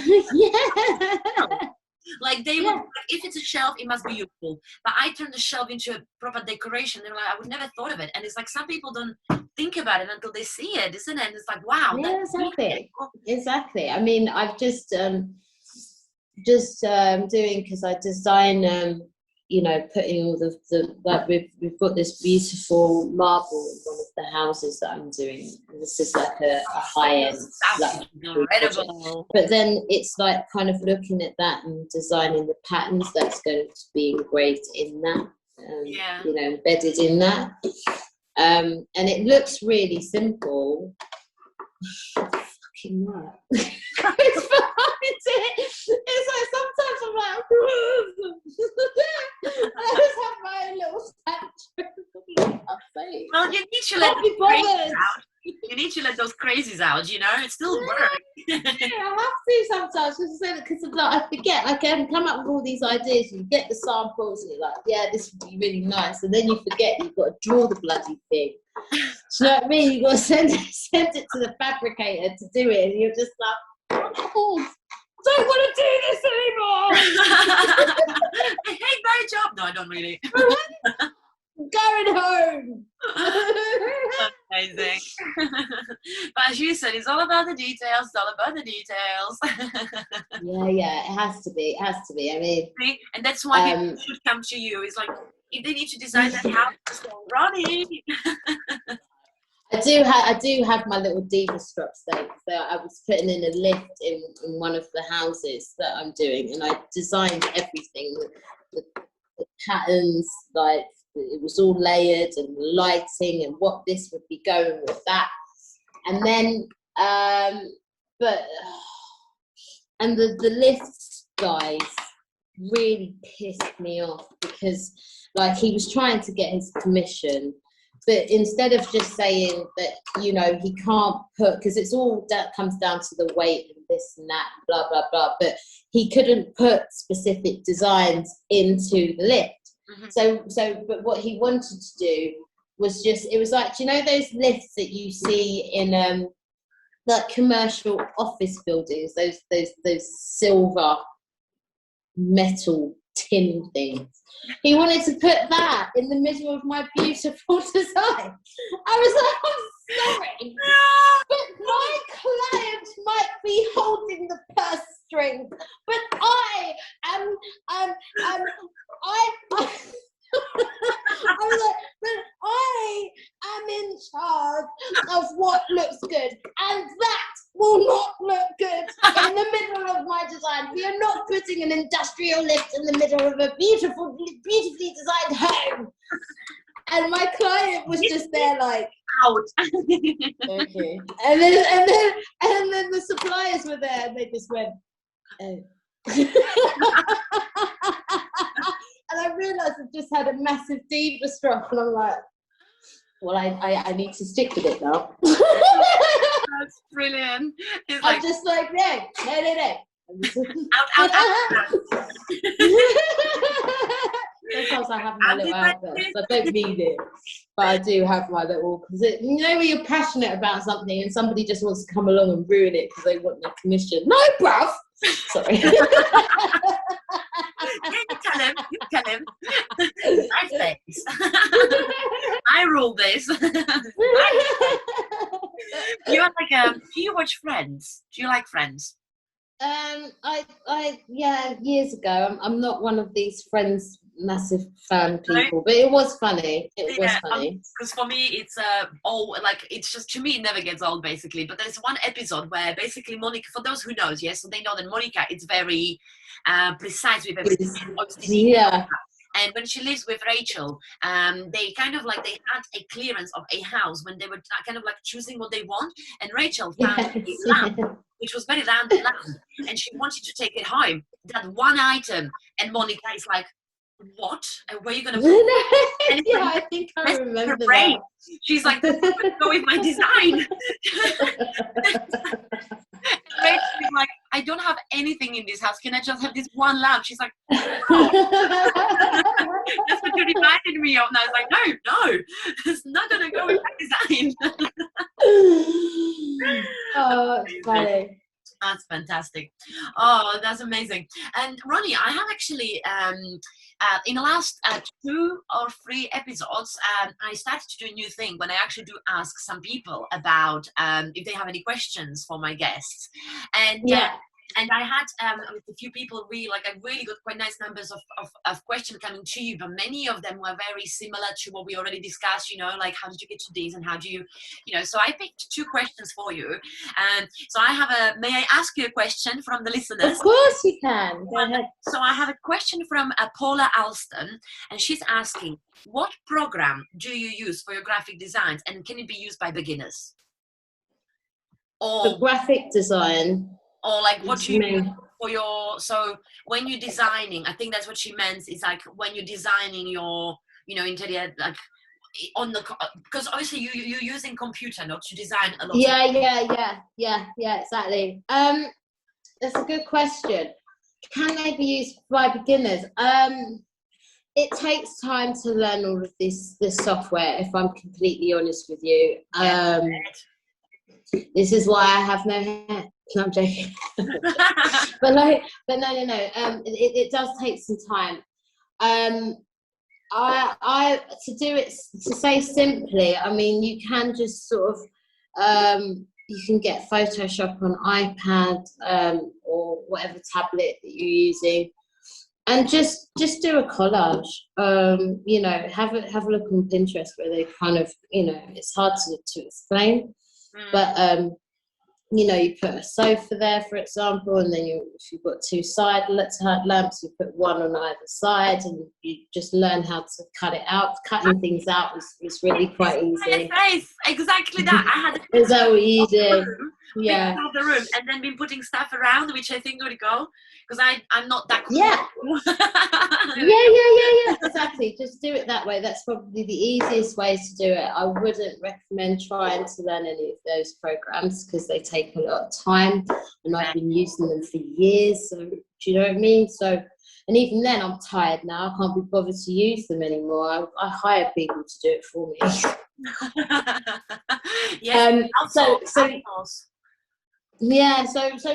like, they would, if it's a shelf, it must be useful, but I turned the shelf into a proper decoration. They're like, I would never thought of it, and it's like, some people don't think about it until they see it, isn't it? And it's like, wow. Yeah, exactly. I mean, I've just doing, because I design putting all the like, we've got this beautiful marble in one of the houses that I'm doing. And this is like a high-end, incredible. But then it's like kind of looking at that and designing the patterns that's going to be engraved in that, embedded in that. And it looks really simple. Fucking work. It's behind it. It's like, sometimes I'm like, I just have my own little tantrum. Well, you need to let those crazies out. You need to let those crazies out, it's still work. I have to sometimes, because I forget. I can come up with all these ideas, you get the samples, and you're like, yeah, this would be really nice, and then you forget you've got to draw the bloody thing. Do you know what I mean? You've got to send it to the fabricator to do it, and you're just like, oh, I don't want to do this anymore. I hate my job. No, I don't really. Going home. Amazing. But as you said, it's all about the details. It's all about the details. Yeah, it has to be. I mean, and that's why people should come to you. It's like, if they need to design that house, Ronni. I do have my little diva straps though. So I was putting in a lift in one of the houses that I'm doing, and I designed everything, the patterns, like it was all layered, and lighting, and what this would be going with that, and then and the lift guys really pissed me off, because like, he was trying to get his commission, but instead of just saying that, he can't put, because it's all that comes down to the weight and this and that, blah blah blah, but he couldn't put specific designs into the lift. But what he wanted to do was it was like, those lifts that you see in like commercial office buildings, those silver metal tin things. He wanted to put that in the middle of my beautiful design. I was like, I'm sorry, but my client might be holding the purse string, but I am I was like, but I am in charge of what what looks good, and that will not look good in the middle of my design. We are not putting an industrial lift in the middle of a beautifully designed home. And my client was just there like, out. okay. And then the suppliers were there and they just went, oh. And I realised I just had a massive diva stroke, and I'm like, well, I need to stick with it now. That's brilliant. It's I'm just like, no. Out. Sometimes I have my little outbursts. I don't mean it, but I do have my little, because you know when you're passionate about something and somebody just wants to come along and ruin it because they want their commission. No, bruv. Sorry. Yeah, you tell him. Nice face. I rule this. You're like, do you watch Friends? Do you like Friends? Yeah, years ago. I'm not one of these Friends massive fan people, but it was funny. It was funny. Because for me, it's it's just, to me, it never gets old, basically. But there's one episode where basically Monica, for those who knows, yes, so they know that Monica is very precise with everything. Yeah. And when she lives with Rachel, they kind of like, they had a clearance of a house when they were kind of like choosing what they want. And Rachel found a lamp, which was very random lamp, and she wanted to take it home. That one item, and Monica is like, what? And where are you going to put it? Yeah, I think I remember that. She's like, this is going to go with my design. Rachel's like, I don't have anything in this house. Can I just have this one lamp? She's like, oh. That's what you reminded me of. And I was like, no, it's not going to go with my design. Oh, it's funny. That's fantastic. Oh, that's amazing. And Ronni, I have actually, in the last 2 or 3 episodes, I started to do a new thing when I actually do ask some people about if they have any questions for my guests. And yeah. And I had with a few people really got quite nice numbers of questions coming to you, but many of them were very similar to what we already discussed, like how did you get to these and how do you, so I picked 2 questions for you. So I have may I ask you a question from the listeners? Of course you can. Go ahead. So I have a question from Paula Alston, and she's asking, what program do you use for your graphic designs, and can it be used by beginners? For graphic design. Or like what do you mean for your, so when you're designing, I think that's what she meant, is like when you're designing your, interior, like on the, because obviously you're using computer not to design a lot. Yeah, exactly. That's a good question. Can they be used by beginners? It takes time to learn all of this software, if I'm completely honest with you. This is why I have no hair. No, I'm joking. but no. It does take some time. I to do it, to say simply, I mean, you can just sort of you can get Photoshop on iPad or whatever tablet that you're using, and just do a collage. Have a look on Pinterest where they kind of, it's hard to explain, but you put a sofa there, for example, and then if you've got 2 side lamps, you put one on either side, and you just learn how to cut it out. Cutting things out is really quite easy. Exactly that. I had is that what you do? Yeah. The room, and then been putting stuff around, which I think would go, because I'm not that cool. Yeah. Exactly. Just do it that way. That's probably the easiest way to do it. I wouldn't recommend trying to learn any of those programs because they take a lot of time, and I've been using them for years. So do you know what I mean? So, and even then, I'm tired now. I can't be bothered to use them anymore. I hire people to do it for me. So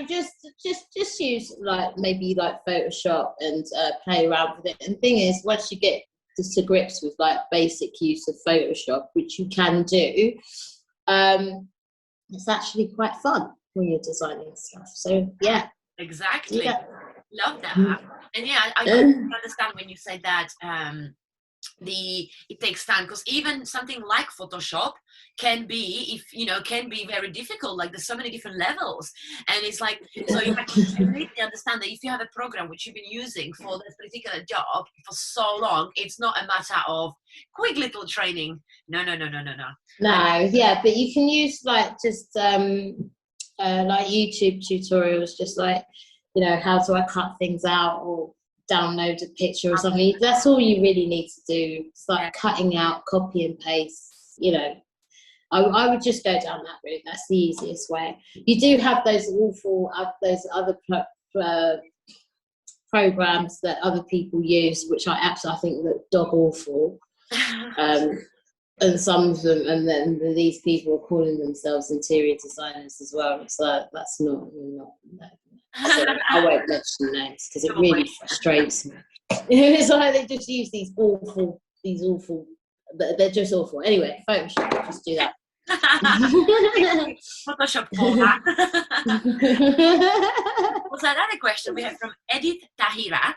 just use maybe Photoshop and play around with it. And the thing is, once you get to grips with basic use of Photoshop, which you can do, it's actually quite fun when you're designing stuff. So yeah, exactly. Yeah. Love that. And yeah, I understand when you say that. it takes time, because even something like Photoshop can be, if you know, can be very difficult. Like there's so many different levels, and it's like, so you have to completely understand that if you have a program which you've been using for this particular job for so long, it's not a matter of quick little training. No. No, yeah, but you can use like just like YouTube tutorials, just like, you know, how do I cut things out or download a picture or something. That's all you really need to do. It's like cutting out, copy and paste, you know. I would just go down that route. That's the easiest way. You do have those those other programs that other people use, which I think look dog awful. And some of them, and then these people are calling themselves interior designers as well. It's like, that's not. No. So I won't mention names because it really frustrates me. It's like they just use these awful. They're just awful. Anyway, Photoshop, just do that. Photoshop for that. Also, another question we have from Edith Tanhira.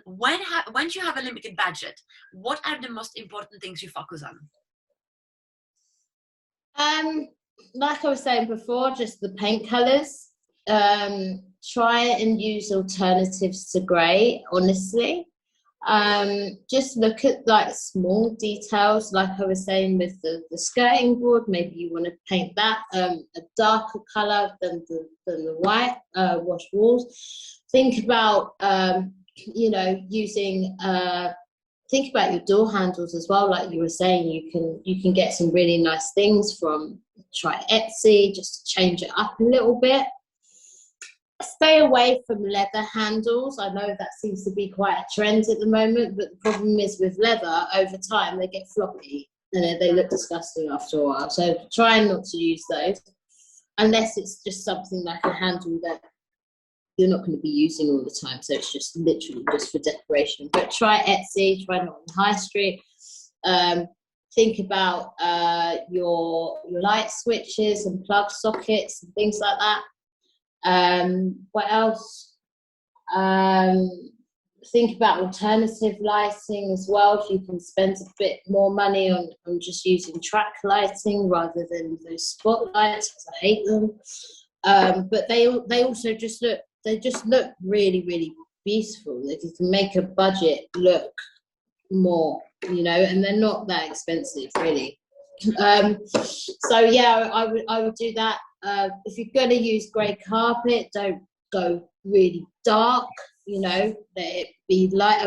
When you have a limited budget, what are the most important things you focus on? Like I was saying before, just the paint colours. Try and use alternatives to grey, honestly. Just look at like small details, like I was saying with the skirting board. Maybe you want to paint that a darker colour than the white washed walls. Think about you know, using think about your door handles as well. Like you were saying, you can get some really nice things from, try Etsy, just to change it up a little bit. Stay away from leather handles. I know that seems to be quite a trend at the moment, but the problem is with leather, over time they get floppy and they look disgusting after a while. So try not to use those unless it's just something like a handle that you're not going to be using all the time. So it's just literally just for decoration. But try Etsy, try not on the high street. Think about your light switches and plug sockets and things like that. What else? Think about alternative lighting as well. If you can spend a bit more money on just using track lighting rather than those spotlights, because I hate them. But they also just look really, really beautiful. Like you can make a budget look more, you know, and they're not that expensive really. So yeah, I would do that. If you're going to use grey carpet, don't go really dark, you know, let it be light.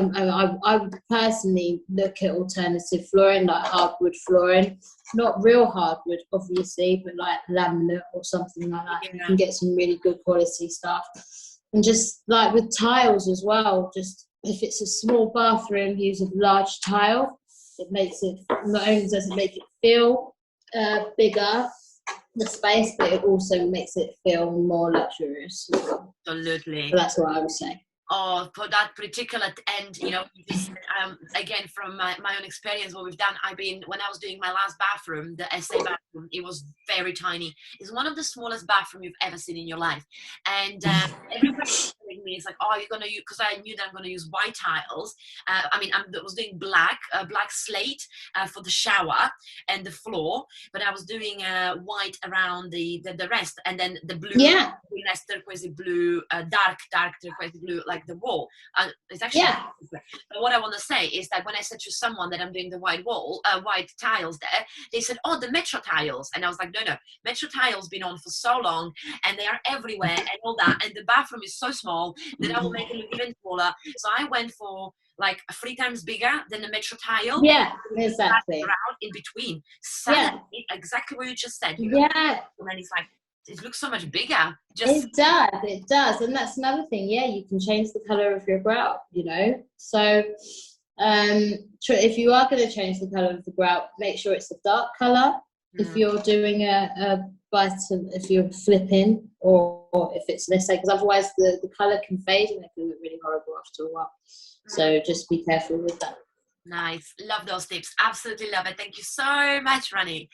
I would personally look at alternative flooring, like hardwood flooring, not real hardwood obviously, but like laminate or something like that. You can get some really good quality stuff. And just like with tiles as well, just if it's a small bathroom, use a large tile. It makes it, not only does it make it feel bigger, the space, but it also makes it feel more luxurious. Absolutely. So that's what I would say. Or for that particular end, you know, again, from my own experience, what we've done, when I was doing my last bathroom, the SA bathroom, it was very tiny. It's one of the smallest bathrooms you've ever seen in your life. And everybody was telling me, it's like, oh, you're going to use, because I knew that I'm going to use white tiles. I was doing black slate for the shower and the floor, but I was doing white around the rest, and then the blue, nice turquoise blue, dark turquoise blue, like the wall. It's actually but what I want to say is that when I said to someone that I'm doing the white tiles there, they said, oh, the Metro tiles. And I was like, no, Metro tiles been on for so long and they are everywhere and all that, and the bathroom is so small that I will make it look even smaller. So I went for like 3 times bigger than the Metro tile. Yeah, exactly. Around in between. Suddenly, exactly what you just said. And then it's like, it looks so much bigger. It does. And that's another thing. Yeah, you can change the colour of your grout, you know. So if you are going to change the colour of the grout, make sure it's a dark colour. If you're doing if you're flipping, or if it's, let's say, because otherwise the colour can fade and it can look really horrible after a while. So just be careful with that. Nice. Love those tips. Absolutely love it. Thank you so much, Ronni.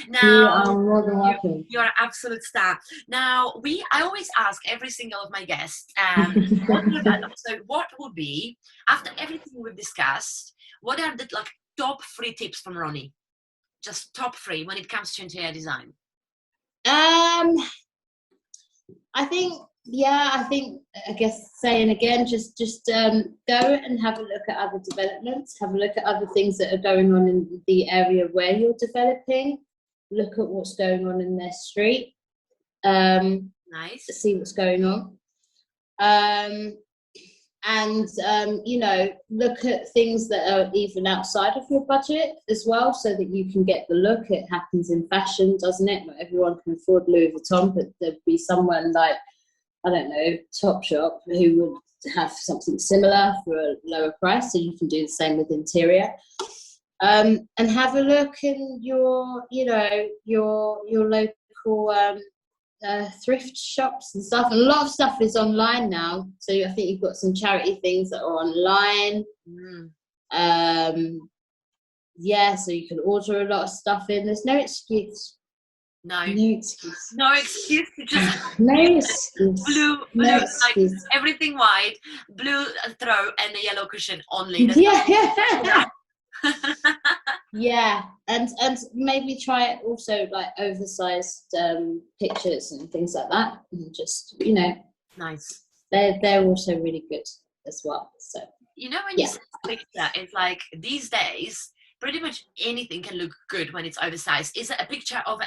Now, you are more than welcome. You're an absolute star. Now, I always ask every single of my guests, what would be, after everything we've discussed, what are the like top 3 tips from Ronni? Just top 3 when it comes to interior design. I think, I guess saying again, just go and have a look at other developments, have a look at other things that are going on in the area where you're developing, look at what's going on in their street, Nice. see what's going on. And look at things that are even outside of your budget as well, so that you can get the look. It happens in fashion, doesn't it? Not everyone can afford Louis Vuitton, but there'd be someone like, I don't know, Topshop, who would have something similar for a lower price. So you can do the same with interior. And have a look in your local thrift shops and stuff. And a lot of stuff is online now, so I think you've got some charity things that are online. So you can order a lot of stuff in. There's no excuse. No excuse to just no excuse. blue No excuse. Like everything white, blue throw, and a yellow cushion only. Yeah, and maybe try it also like oversized pictures and things like that, and just nice. They're also really good as well. So when you see a picture, it's like these days pretty much anything can look good when it's oversized. Is it a picture of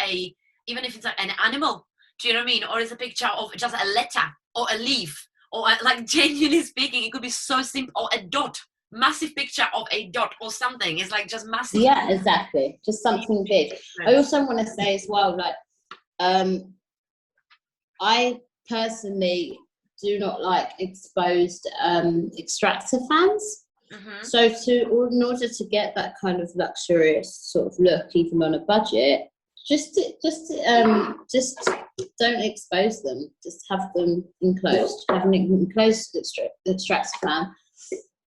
even if it's an animal, do you know what I mean, or is a picture of just a letter or a leaf, or like genuinely speaking, it could be so simple, or a dot. Massive picture of a dot or something. It's like just massive. Yeah, exactly. Just something big. I also want to say as well, like, I personally do not like exposed extractor fans. So in order to get that kind of luxurious sort of look, even on a budget, just don't expose them. Just have them enclosed. Have an enclosed extractor fan.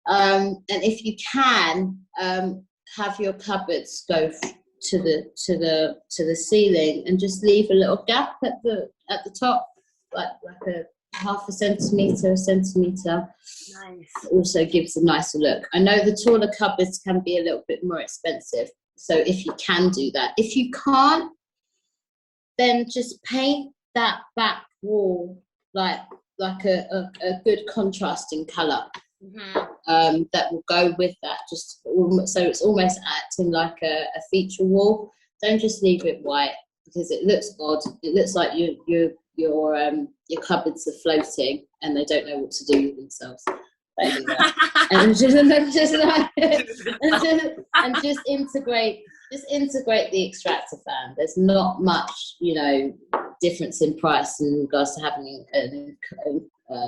And if you can, have your cupboards go to the ceiling, and just leave a little gap at the top, like a half a centimetre. Nice. Also gives a nicer look. I know the taller cupboards can be a little bit more expensive, so if you can do that. If you can't, then just paint that back wall like a good contrasting colour. That will go with that, just so it's almost acting like a feature wall. Don't just leave it white, because it looks odd. It looks like your cupboards are floating and they don't know what to do with themselves. Don't do that. and just integrate the extractor fan. There's not much difference in price in regards to having an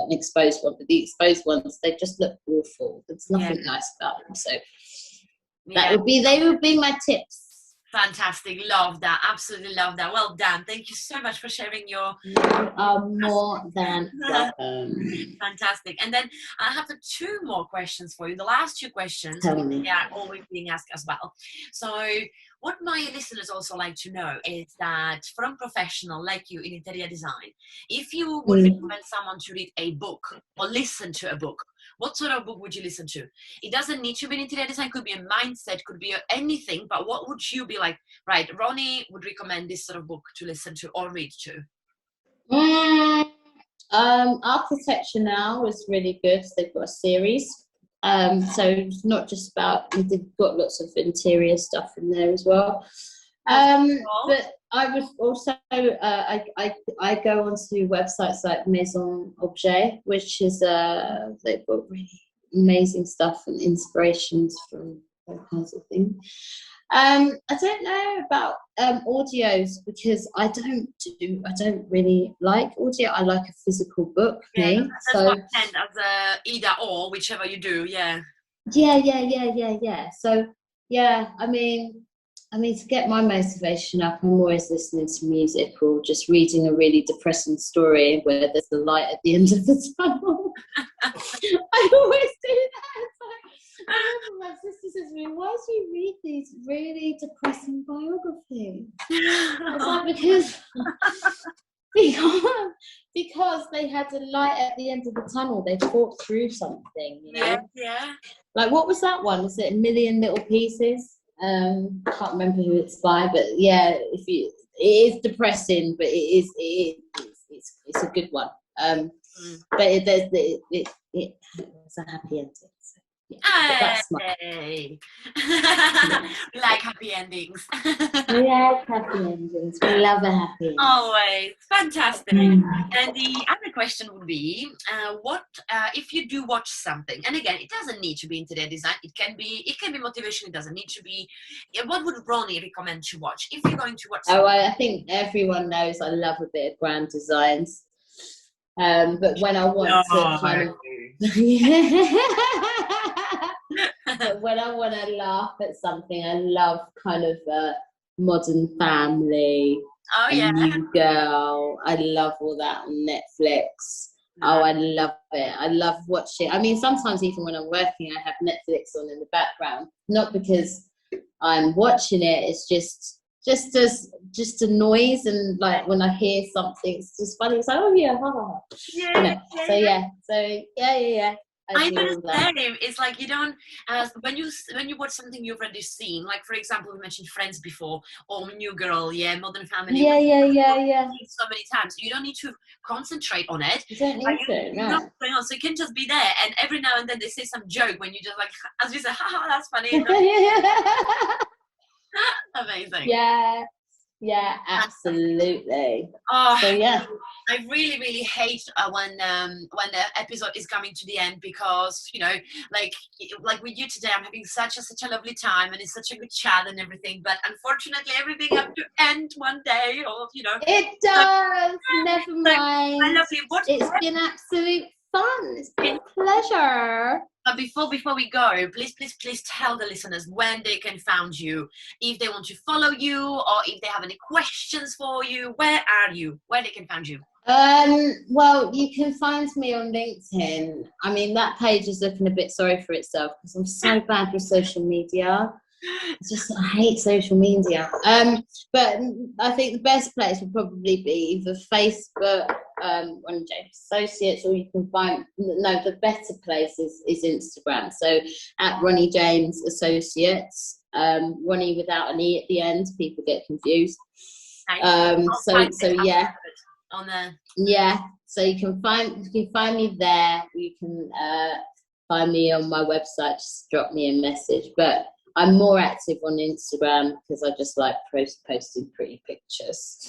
exposed one, but the exposed ones, they just look awful. There's nothing nice about them. So they would be my tips. Fantastic. Love that. Absolutely love that. Well done. Thank you so much for sharing your... You are more than welcome. Fantastic. And then I have 2 more questions for you. The last 2 questions, they are always being asked as well. So what my listeners also like to know is that from professional like you in interior design, if you would recommend someone to read a book or listen to a book, what sort of book would you listen to? It doesn't need to be interior design, could be a mindset, could be anything, but what would you be like, right, Ronni would recommend this sort of book to listen to or read to? Architecture Now is really good. They've got a series. So it's not just about, they've got lots of interior stuff in there as well. But I would also, I go onto websites like Maison Objet, which is, they've got really amazing stuff and inspirations from all kinds of things. I don't know about audios, because I don't really like audio. I like a physical book. That's what I meant as either or, whichever you do. Yeah. So I mean, to get my motivation up, I'm always listening to music or just reading a really depressing story where there's the light at the end of the tunnel. I always do that. I remember my sister says to me, "Why do you read these really depressing biographies?" It's like, because they had a light at the end of the tunnel. They fought through something, Yeah. Like, what was that one? Was it A Million Little Pieces? Can't remember who it's by, but yeah, it is depressing, but it's a good one. But it's a happy ending. So, yeah, but that's Hey. We like happy endings. we like happy endings. We love a happy ending. Always fantastic. And the other question would be, what if you do watch something? And again, it doesn't need to be interior design. It can be motivation. It doesn't need to be. What would Ronni recommend to watch if you're going to watch something? Oh, I think everyone knows I love a bit of grand designs. But when I want to kind of but when I want to laugh at something, I love kind of Modern Family, New Girl. I love all that on Netflix. Oh, I love it. I love watching. I mean, sometimes even when I'm working, I have Netflix on in the background, not because I'm watching it. It's just a noise, and like when I hear something, it's just funny. It's like, oh yeah, ha, ha. So yeah. I do the same. It's like you don't when you watch something you've already seen. Like for example, we mentioned Friends before, or New Girl, Modern Family. Yeah. So many times you don't need to concentrate on it. You don't need to. No. So you can just be there, and every now and then they say some joke when you just like, as you say, haha, that's funny. Amazing. Yeah, absolutely. Oh, so yeah, I really, really hate when the episode is coming to the end, because like with you today, I'm having such a lovely time, and it's such a good chat and everything. But unfortunately, everything has to end one day, or it does. Never mind. I love you. It's been absolute fun. It's been a pleasure. But before we go, please tell the listeners when they can find you, if they want to follow you, or if they have any questions for you. Where are you? Where they can find you? Well, you can find me on LinkedIn. I mean, that page is looking a bit sorry for itself because I'm so bad with social media. I hate social media. But I think the best place would probably be either Facebook, Ronni James Associates, or you can find the better place is Instagram. So at Ronni James Associates, Ronni without an E at the end, people get confused. So yeah. On the so you can find me there. You can find me on my website. Just drop me a message, but I'm more active on Instagram because I just like posting pretty pictures.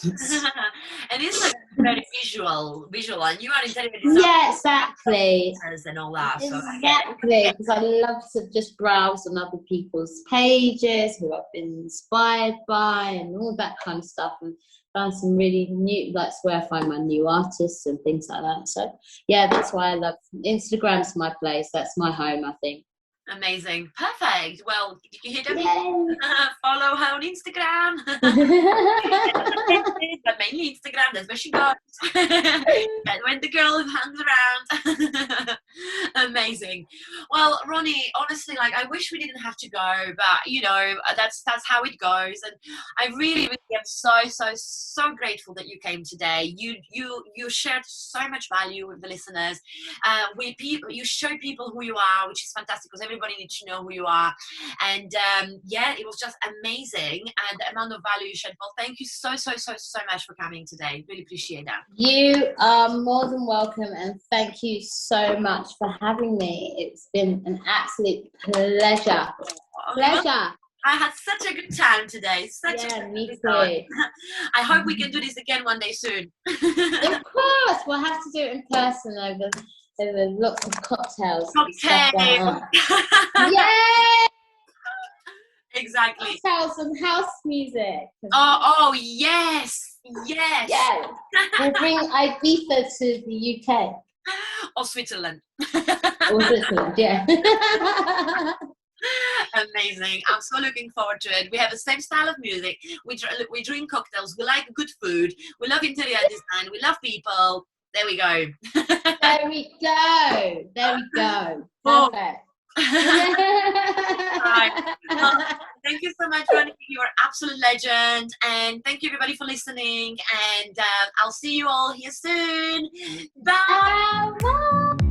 And it's like very visual, and you are interior design. Yeah, exactly. And all that. Exactly, because I love to just browse on other people's pages who I've been inspired by and all that kind of stuff, and found some really new. That's where I find my new artists and things like that. So yeah, that's why I love Instagram's my place. That's my home, I think. Amazing. Perfect. Well, did you hear that? Follow her on Instagram. But mainly Instagram, that's where she goes. And when the girl hangs around. Amazing. Well, Ronni, honestly, like I wish we didn't have to go, but that's how it goes. And I really, really am so grateful that you came today. You shared so much value with the listeners. You show people who you are, which is fantastic because everybody needs to know who you are. And it was just amazing, and the amount of value you shared. Well, thank you so much for coming today. Really appreciate that. You are more than welcome, and thank you so much for having me. It's been an absolute pleasure. I had such a good time today. Me too. I hope we can do this again one day soon. Of course, we'll have to do it in person over lots of cocktails. Cocktails. Yay! Exactly. Cocktails and house music. Oh yes. Yeah. We'll bring Ibiza to the UK. Or Switzerland. Yeah. Amazing. I'm so looking forward to it. We have the same style of music. We drink cocktails. We like good food. We love interior design. We love people. There we go. There we go. Perfect. Right. Well, thank you so much, Ronni. You're an absolute legend. And thank you, everybody, for listening. And I'll see you all here soon. Bye. Bye.